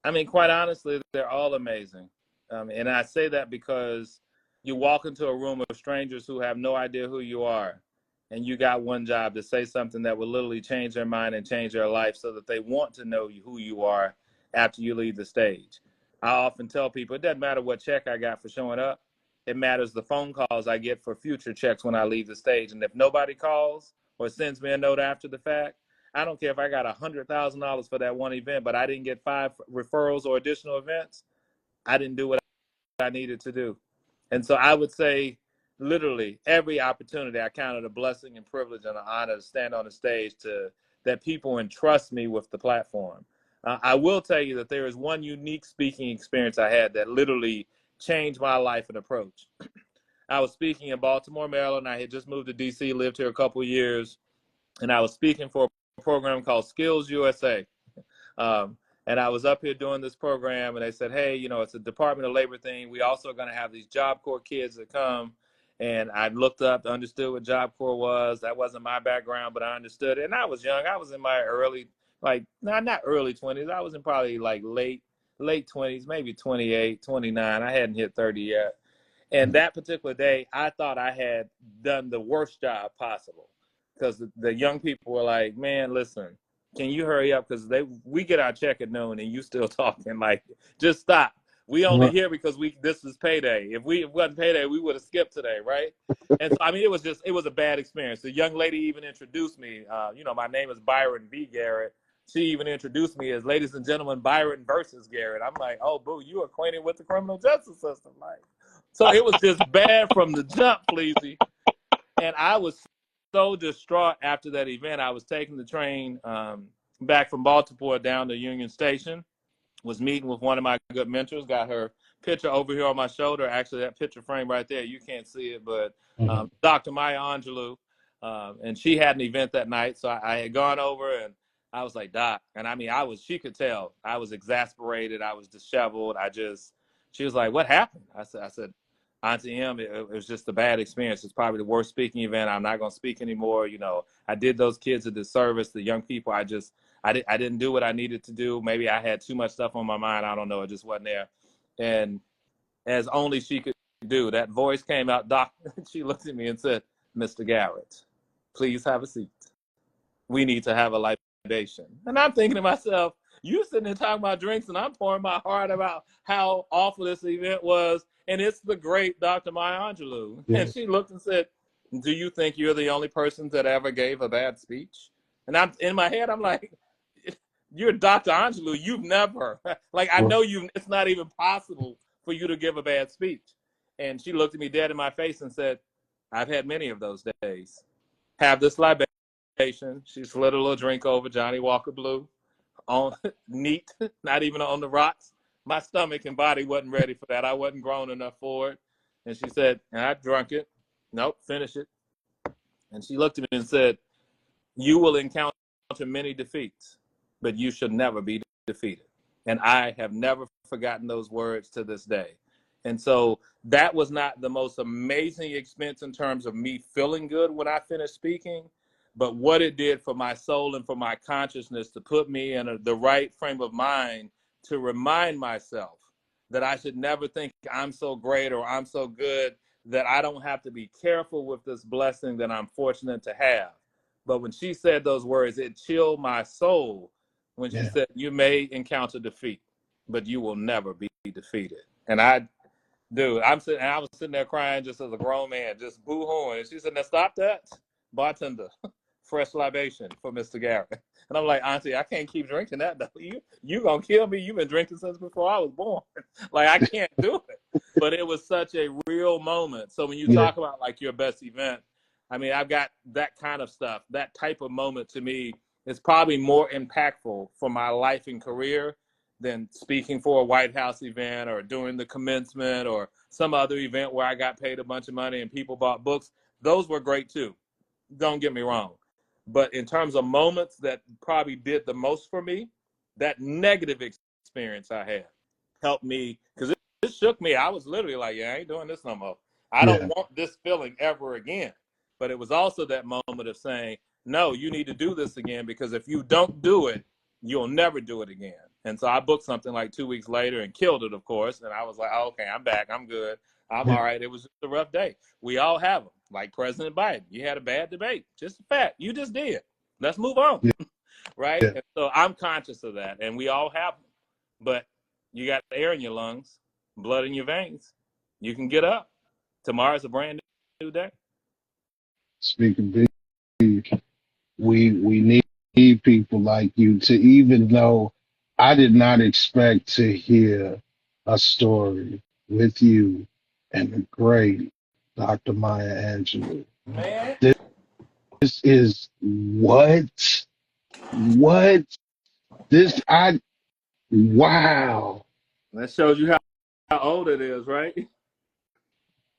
I mean, quite honestly, they're all amazing. And I say that because you walk into a room of strangers who have no idea who you are, and you got one job to say something that will literally change their mind and change their life so that they want to know who you are after you leave the stage. I often tell people it doesn't matter what check I got for showing up. It matters the phone calls I get for future checks when I leave the stage. And if nobody calls or sends me a note after the fact, I don't care if I got $100,000 for that one event, but I didn't get 5 referrals or additional events. I didn't do what I needed to do. And so I would say, literally, every opportunity I count it a blessing and privilege and an honor to stand on the stage, to that people entrust me with the platform. I will tell you that there is one unique speaking experience I had that literally changed my life and approach. I was speaking in Baltimore, Maryland. I had just moved to D.C., lived here a couple of years, and I was speaking for a program called Skills USA. Um, and I was up here doing this program, and they said, hey, it's a Department of Labor thing. We also are going to have these Job Corps kids that come. And I looked up, understood what Job Corps was. That wasn't my background, but I understood it. And I was young. I was in my not early 20s. I was in probably like late 20s, maybe 28, 29. I hadn't hit 30 yet. And that particular day, I thought I had done the worst job possible, because the young people were like, man, listen, can you hurry up? Because we get our check at noon and you still talking. Like, just stop. We only here because this is payday. If it wasn't payday, we would have skipped today, right? And so, I mean, it was a bad experience. The young lady even introduced me. My name is Byron B. Garrett. She even introduced me as, ladies and gentlemen, Byron versus Garrett. I'm like, oh, boo, you acquainted with the criminal justice system. Like, so it was just bad from the jump, Fleazy. And I was so distraught after that event. I was taking the train back from Baltimore down to Union Station, was meeting with one of my good mentors, got her picture over here on my shoulder. Actually, that picture frame right there, you can't see it, but Dr. Maya Angelou, and she had an event that night. So I had gone over and I was like, Doc, and I mean, she could tell I was exasperated. I was disheveled. She was like, what happened? I said, Auntie M, it was just a bad experience. It's probably the worst speaking event. I'm not going to speak anymore. I did those kids a disservice. The young people, I didn't do what I needed to do. Maybe I had too much stuff on my mind. I don't know. It just wasn't there. And as only she could do, that voice came out. Doc, she looked at me and said, Mr. Garrett, please have a seat. We need to have a libation. And I'm thinking to myself, you sitting there talking about drinks and I'm pouring my heart about how awful this event was. And it's the great Dr. Maya Angelou. And Yes. she looked and said, do you think you're the only person that ever gave a bad speech? And I'm in my head, I'm like, you're Dr. Angelou. You've never, like, I know it's not even possible for you to give a bad speech. And she looked at me dead in my face and said, I've had many of those days. Have this libation. She slid a little drink over, Johnny Walker Blue, on neat, not even on the rocks. My stomach and body wasn't ready for that. I wasn't grown enough for it. And she said, and I drunk it. Nope, finish it. And she looked at me and said, you will encounter many defeats, but you should never be defeated. And I have never forgotten those words to this day. And so that was not the most amazing experience in terms of me feeling good when I finished speaking, but what it did for my soul and for my consciousness to put me in the right frame of mind to remind myself that I should never think I'm so great or I'm so good that I don't have to be careful with this blessing that I'm fortunate to have. But when she said those words, it chilled my soul when she said, you may encounter defeat, but you will never be defeated. And I was sitting there crying just as a grown man, just boo-hooing. And she said, now stop that, bartender, fresh libation for Mr. Garrett. And I'm like, Auntie, I can't keep drinking that though. You gonna kill me. You've been drinking since before I was born. Like, I can't do it. But it was such a real moment. So when you talk about like your best event, I mean, I've got that kind of stuff. That type of moment to me is probably more impactful for my life and career than speaking for a White House event or doing the commencement or some other event where I got paid a bunch of money and people bought books. Those were great too. Don't get me wrong. But in terms of moments that probably did the most for me, that negative experience I had helped me, because it shook me. I was literally like, yeah, I ain't doing this no more. I don't want this feeling ever again. But it was also that moment of saying, no, you need to do this again, because if you don't do it, you'll never do it again. And so I booked something like 2 weeks later and killed it, of course. And I was like, oh, okay, I'm back. I'm good. I'm all right. It was just a rough day. We all have them. Like President Biden, you had a bad debate. Just a fact. You just did. Let's move on. Right? And so I'm conscious of that. And we all have them. But you got air in your lungs, blood in your veins. You can get up. Tomorrow's a brand new day. Speaking big, we need people like you to, even though I did not expect to hear a story with you and the great Dr. Maya Angelou. Man. This is what this I wow. That shows you how old it is, right?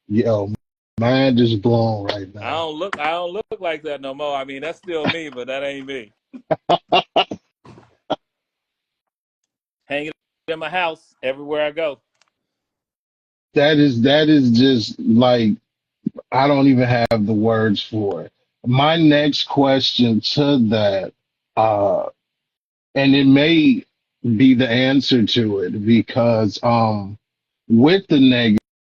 Yo, mind is blown right I now. don't look like that no more. I mean, that's still me, but that ain't me. Hanging in my house everywhere I go. That is just like, I don't even have the words for it. My next question to that, uh, and it may be the answer to it, because with the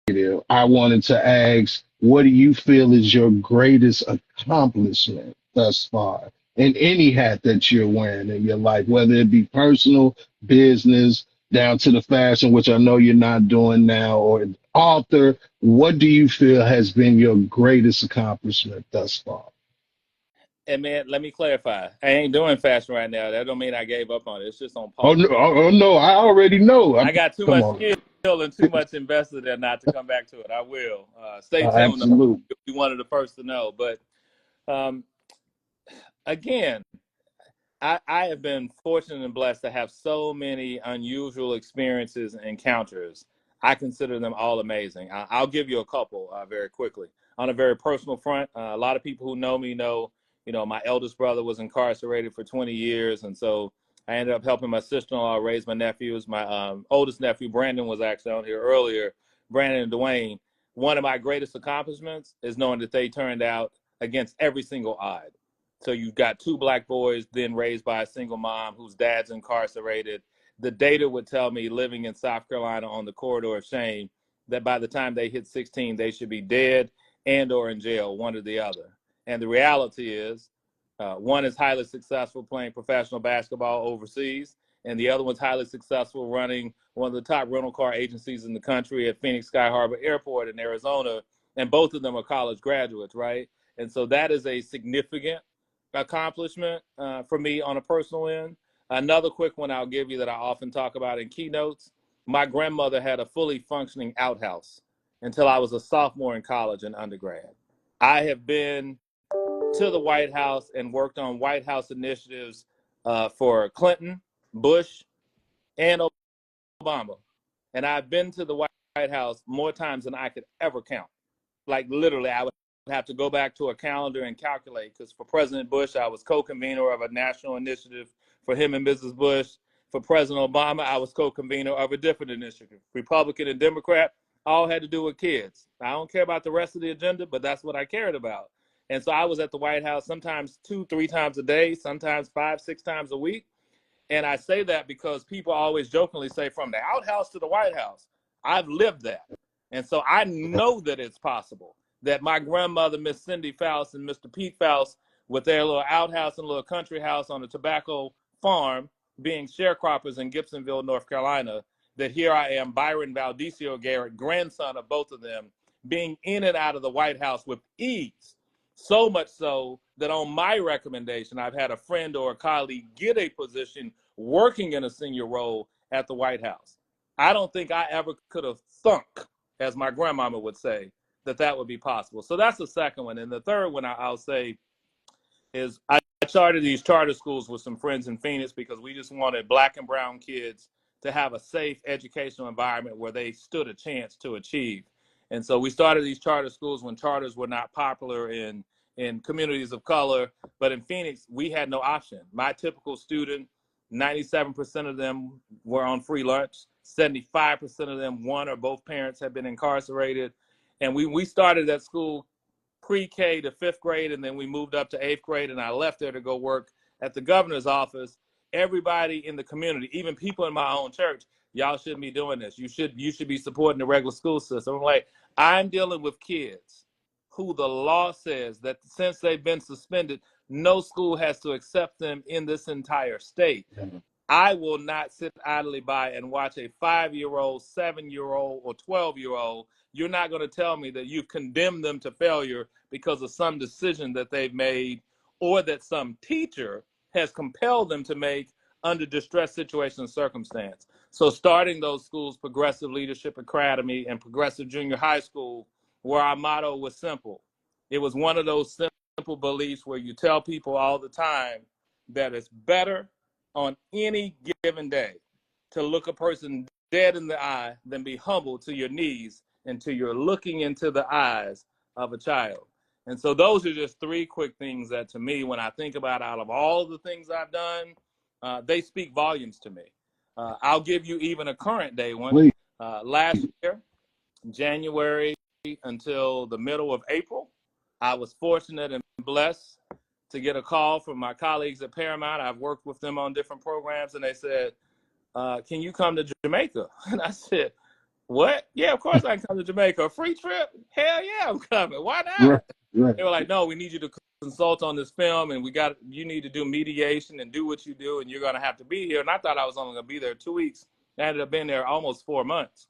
negative, I wanted to ask, what do you feel is your greatest accomplishment thus far in any hat that you're wearing in your life, whether it be personal, business, down to the fashion, which I know you're not doing now, or author? What do you feel has been your greatest accomplishment thus far? And man, let me clarify. I ain't doing fashion right now. That don't mean I gave up on it. It's just on Oh pause. no, oh, no, I already know. I got too Come much on. skill and too much invested there not to come back to it. I will. Stay tuned. Absolutely. You'll be one of the first to know. But um, again, I have been fortunate and blessed to have so many unusual experiences and encounters. I consider them all amazing. I'll give you a couple very quickly. On a very personal front, a lot of people who know me know, my eldest brother was incarcerated for 20 years. And so I ended up helping my sister-in-law raise my nephews. My oldest nephew, Brandon, was actually on here earlier. Brandon and Dwayne. One of my greatest accomplishments is knowing that they turned out against every single odd. So you've got two black boys then raised by a single mom whose dad's incarcerated. The data would tell me, living in South Carolina on the corridor of shame, that by the time they hit 16, they should be dead and or in jail, one or the other. And the reality is, one is highly successful playing professional basketball overseas, and the other one's highly successful, running one of the top rental car agencies in the country at Phoenix Sky Harbor Airport in Arizona. And both of them are college graduates, right? And so that is a significant accomplishment for me on a personal end. Another quick one I'll give you that I often talk about in keynotes. My grandmother had a fully functioning outhouse until I was a sophomore in college and undergrad. I have been to the White House and worked on White House initiatives for Clinton, Bush, and Obama. And I've been to the White House more times than I could ever count. Like literally, I would have to go back to a calendar and calculate, because for President Bush, I was co-convener of a national initiative for him and Mrs. Bush. For President Obama, I was co-convener of a different initiative. Republican and Democrat all had to do with kids. I don't care about the rest of the agenda, but that's what I cared about. And so I was at the White House sometimes 2-3 times a day, sometimes 5-6 times a week. And I say that because people always jokingly say, from the outhouse to the White House. I've lived that. And so I know that it's possible that my grandmother, Miss Cindy Faust, and Mr. Pete Faust, with their little outhouse and little country house on a tobacco farm, being sharecroppers in Gibsonville, North Carolina, that here I am, Byron Valdesio Garrett, grandson of both of them, being in and out of the White House with ease. So much so that on my recommendation, I've had a friend or a colleague get a position working in a senior role at the White House. I don't think I ever could have thunk, as my grandmama would say, that would be possible. So that's the second one. And the third one I'll say is I started these charter schools with some friends in Phoenix because we just wanted Black and brown kids to have a safe educational environment where they stood a chance to achieve. And so we started these charter schools when charters were not popular in communities of color. But in Phoenix, we had no option. My typical student, 97% of them were on free lunch. 75% of them, one or both parents, had been incarcerated. And we started that school pre-K to 5th grade, and then we moved up to 8th grade, and I left there to go work at the governor's office. Everybody in the community, even people in my own church, y'all shouldn't be doing this. You should be supporting the regular school system. I'm like, I'm dealing with kids who the law says that since they've been suspended, no school has to accept them in this entire state. I will not sit idly by and watch a 5-year-old, 7-year-old, or 12-year-old. You're not going to tell me that you've condemned them to failure because of some decision that they've made or that some teacher has compelled them to make under distress situation and circumstance. So starting those schools, Progressive Leadership Academy and Progressive Junior High School, where our motto was simple. It was one of those simple beliefs where you tell people all the time that it's better on any given day to look a person dead in the eye than be humble to your knees until you're looking into the eyes of a child. And so those are just 3 quick things that, to me, when I think about out of all the things I've done, they speak volumes to me. I'll give you even a current day one. Last year, January until the middle of April, I was fortunate and blessed to get a call from my colleagues at Paramount. I've worked with them on different programs, and they said, can you come to Jamaica? And I said, what? Yeah, of course I can come to Jamaica. A free trip? Hell yeah, I'm coming. Why not? Right. They were like, no, we need you to consult on this film, and you need to do mediation and do what you do, and you're going to have to be here. And I thought I was only going to be there 2 weeks. I ended up being there almost 4 months.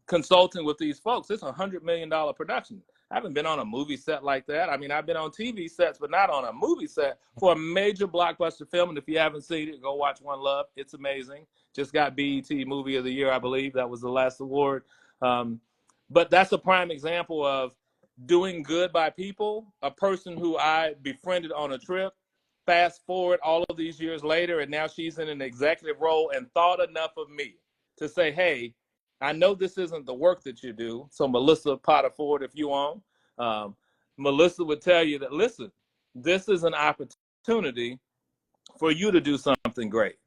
Consulting with these folks. It's $100 million production. I haven't been on a movie set like that. I mean, I've been on TV sets, but not on a movie set for a major blockbuster film. And if you haven't seen it, go watch One Love. It's amazing. Just got BET Movie of the Year, I believe. That was the last award. But that's a prime example of doing good by people. A person who I befriended on a trip, fast forward all of these years later, and now she's in an executive role and thought enough of me to say, hey, I know this isn't the work that you do. So Melissa Potter Ford, if you want, Melissa would tell you that, listen, this is an opportunity for you to do something great.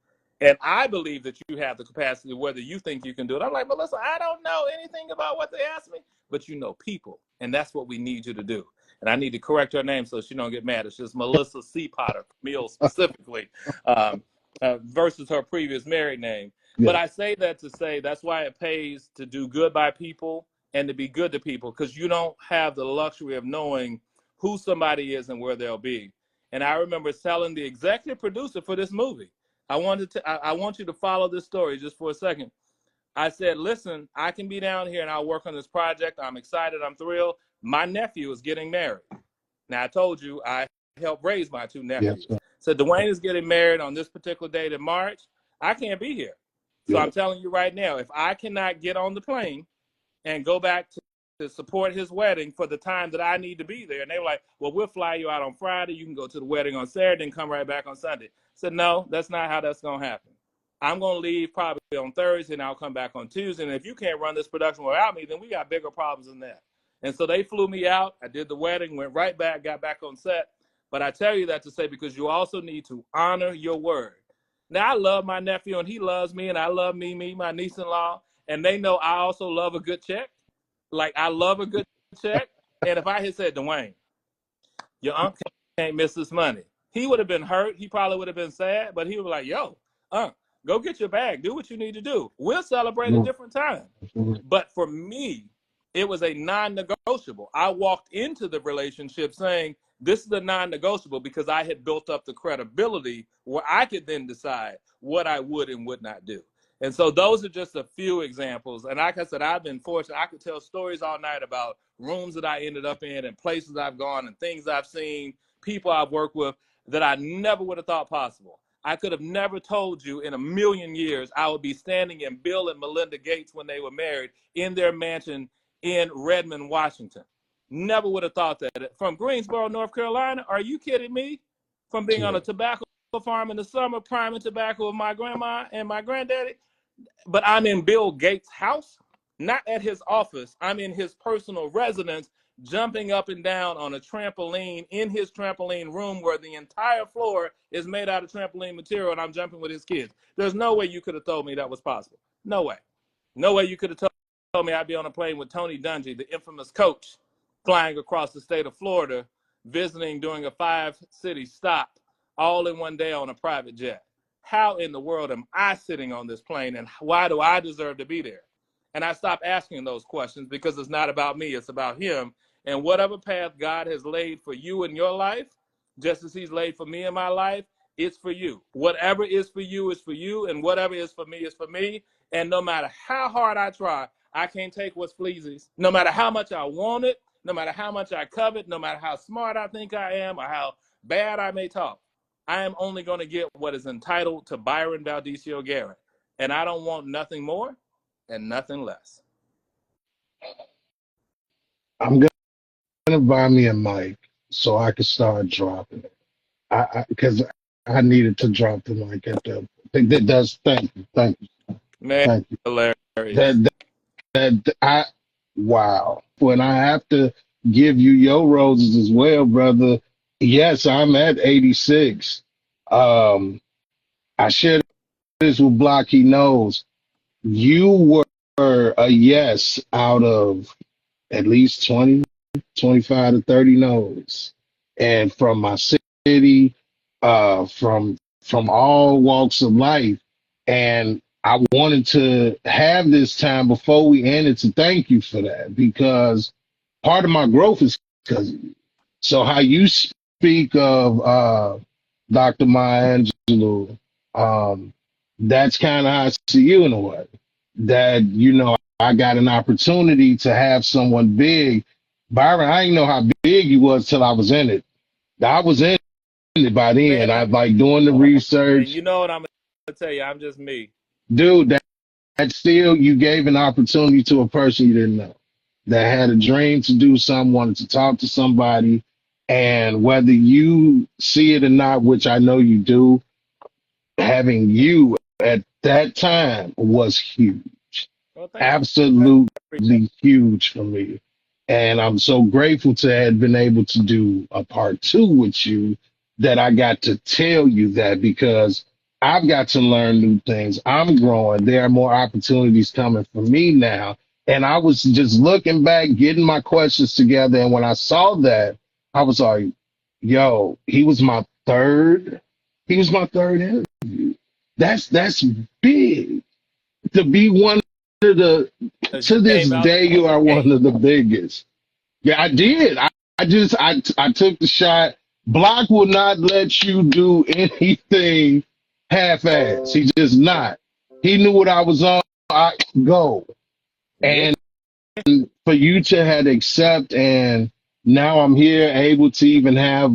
And I believe that you have the capacity, whether you think you can do it. I'm like, Melissa, I don't know anything about what they asked me, but you know people. And that's what we need you to do. And I need to correct her name so she don't get mad. It's just Melissa C. Potter, Camille specifically, versus her previous married name. Yeah. But I say that to say that's why it pays to do good by people and to be good to people, because you don't have the luxury of knowing who somebody is and where they'll be. And I remember telling the executive producer for this movie, I want you to follow this story just for a second. I said, listen, I can be down here and I'll work on this project. I'm excited. I'm thrilled. My nephew is getting married. Now, I told you I helped raise my two nephews. Yes. So Dwayne is getting married on this particular date in March. I can't be here. So Yeah. I'm telling you right now, if I cannot get on the plane and go back to support his wedding for the time that I need to be there. And they were like, well, we'll fly you out on Friday. You can go to the wedding on Saturday and come right back on Sunday. I said, no, that's not how that's going to happen. I'm going to leave probably on Thursday and I'll come back on Tuesday. And if you can't run this production without me, then we got bigger problems than that. And so they flew me out. I did the wedding, went right back, got back on set. But I tell you that to say, because you also need to honor your word. Now, I love my nephew and he loves me, and I love Mimi, my niece-in-law. And they know I also love a good check. Like, I love a good check. And if I had said, Dwayne, your uncle can't miss this money, he would have been hurt. He probably would have been sad, but he was like, yo, go get your bag. Do what you need to do. We'll celebrate a different time. But for me, it was a non-negotiable. I walked into the relationship saying, this is a non-negotiable, because I had built up the credibility where I could then decide what I would and would not do. And so those are just a few examples. And like I said, I've been fortunate. I could tell stories all night about rooms that I ended up in and places I've gone and things I've seen, people I've worked with that I never would have thought possible. I could have never told you in a million years I would be standing in Bill and Melinda Gates when they were married in their mansion in Redmond, Washington. Never would have thought that. From Greensboro, North Carolina, are you kidding me? From being on a tobacco farm in the summer, priming tobacco with my grandma and my granddaddy. But I'm in Bill Gates' house, not at his office. I'm in his personal residence, jumping up and down on a trampoline in his trampoline room where the entire floor is made out of trampoline material, and I'm jumping with his kids. There's no way you could have told me that was possible. No way. No way you could have told me I'd be on a plane with Tony Dungy, the infamous coach, flying across the state of Florida, visiting during a 5-city stop, all in one day on a private jet. How in the world am I sitting on this plane, and why do I deserve to be there? And I stopped asking those questions, because it's not about me, it's about him. And whatever path God has laid for you in your life, just as he's laid for me in my life, it's for you. Whatever is for you is for you, and whatever is for me is for me. And no matter how hard I try, I can't take what's Fleazy's. No matter how much I want it, no matter how much I covet, no matter how smart I think I am or how bad I may talk, I am only going to get what is entitled to Byron Valdesio Garrett. And I don't want nothing more and nothing less. I'm going to buy me a mic so I can start dropping it. Because I needed to drop the mic at the. That does. Thank you. Man, Thank you. Hilarious. Wow. When I have to give you your roses as well, brother. Yes, I'm at 86. I share this with Block. He knows you were a yes out of at least 20, 25 to 30 no's. And from my city, from all walks of life. And I wanted to have this time before we ended to thank you for that, because part of my growth is because of you. So how you speak of Dr. Maya Angelou, that's kind of how I see you in a way. That, I got an opportunity to have someone big. Byron, I didn't know how big he was till I was in it. I was in it by then. I like doing the research. And you know what I'm going to tell you? I'm just me. Dude, that still, you gave an opportunity to a person you didn't know, that had a dream to do something, wanted to talk to somebody. And whether you see it or not, which I know you do, having you at that time was huge. Well, Absolutely huge for me. And I'm so grateful to have been able to do a part 2 with you, that I got to tell you that, because I've got to learn new things. I'm growing. There are more opportunities coming for me now. And I was just looking back, getting my questions together. And when I saw that, I was like, yo, he was my third interview. That's big. To be one of the, to this day, you are one of the biggest. Yeah, I did. I took the shot. Block will not let you do anything half-ass. He's just not. He knew what I was on. I go. Yeah. And for you to have accept, and now I'm here able to even have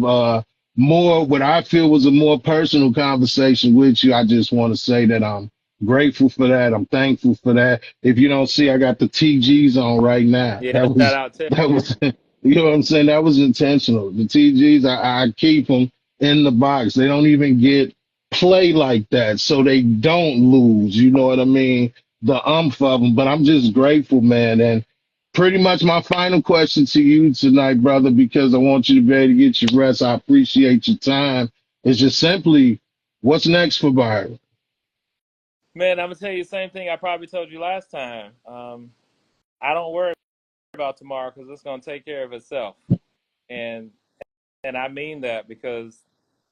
more what I feel was a more personal conversation with you. I just want to say that I'm grateful for that. I'm thankful for that. If you don't see, I got the TGs on right now. Yeah, shout out to That was you know what I'm saying? That was intentional. The TGs, I keep them in the box. They don't even get play like that, so they don't lose. You know what I mean? The umph of them. But I'm just grateful, man. And pretty much my final question to you tonight, brother, because I want you to be able to get your rest. I appreciate your time. It's just simply, what's next for Byron? man. I'm gonna tell you the same thing I probably told you last time. I don't worry about tomorrow because it's gonna take care of itself. And and I mean that because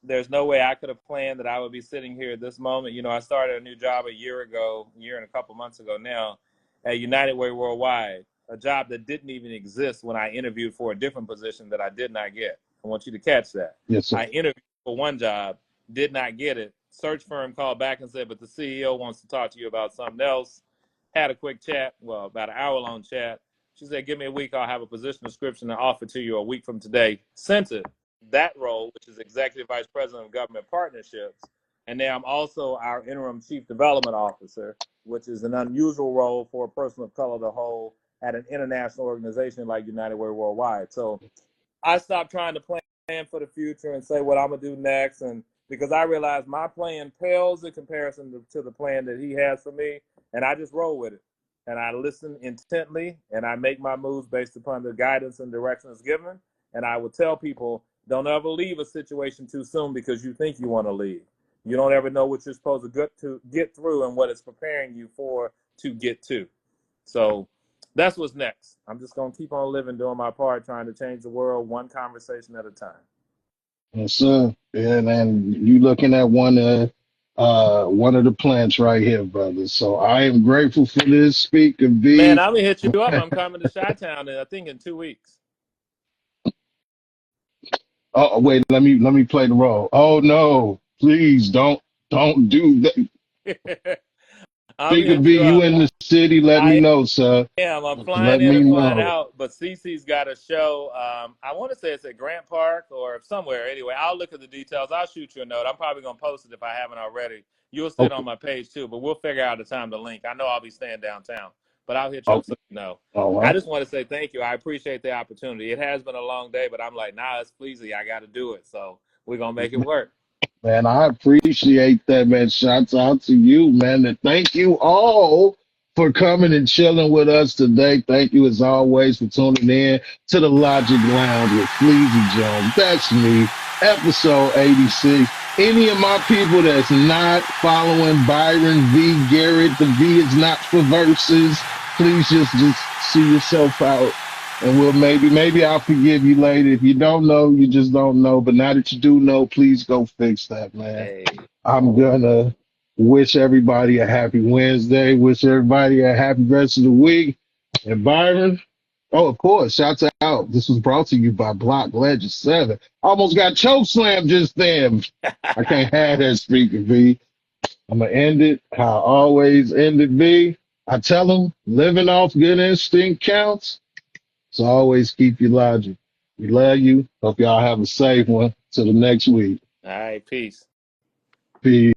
there's no way I could have planned that I would be sitting here at this moment. You know, I started a new job a year and a couple months ago now, at United Way Worldwide, a job that didn't even exist when I interviewed for a different position that I did not get. I want you to catch that. Yes, sir. I interviewed for one job, did not get it. Search firm called back and said, but the CEO wants to talk to you about something else. Had a quick chat, well, about an hour-long chat. She said, give me a week, I'll have a position description and offer to you a week from today. Sent it. That role, which is Executive Vice President of Government Partnerships. And now I'm also our Interim Chief Development Officer, which is an unusual role for a person of color to hold at an international organization like United Way Worldwide. So I stopped trying to plan for the future and say what I'm going to do next. And because I realized my plan pales in comparison to the plan that he has for me. And I just roll with it. And I listen intently and I make my moves based upon the guidance and directions given. And I will tell people, don't ever leave a situation too soon because you think you want to leave. You don't ever know what you're supposed to get through and what it's preparing you for to get to. So that's what's next. I'm just going to keep on living, doing my part, trying to change the world one conversation at a time. Yes, sir. Yeah, and you looking at one of the plants right here, brother. So I am grateful for this speaker, Man, B. I'm going to hit you up. I'm coming to Chi-Town, I think, in 2 weeks. Oh wait, let me play the role. Oh no, please don't do that. I'm going to Speaker hit B, you you up. in the city, let me I know, sir. am. I'm flying Let in me and flying know. out, but Cece's got a show. I want to say it's at Grant Park or somewhere. Anyway, I'll look at the details. I'll shoot you a note. I'm probably going to post it if I haven't already. You'll see it Okay, on my page too, but we'll figure out a time to link. I know I'll be staying downtown, but I'll hit you up okay, so you know. all I right. just want to say thank you. I appreciate the opportunity. It has been a long day, but I'm like, nah, it's Fleazy. I got to do it. So we're going to make it work. Man, I appreciate that, man. Shouts out to you, man. And thank you all for coming and chilling with us today. Thank you, as always, for tuning in to the Logic Lounge with Fleazy Jones. That's me, episode 86. Any of my people that's not following Byron V. Garrett, the V is not for verses. Please just see yourself out. And we'll maybe I'll forgive you later. If you don't know, you just don't know. But now that you do know, please go fix that, man. Hey, I'm gonna wish everybody a happy Wednesday. Wish everybody a happy rest of the week. And Byron, oh, of course, shouts out. This was brought to you by Block Legend 7. Almost got choke slammed just then. I can't have that speaker, B. I'm gonna end it how I always end it, B. I tell them living off good instinct counts. So always keep your logic. We love you. Hope y'all have a safe one. Till the next week. all right, peace. Peace.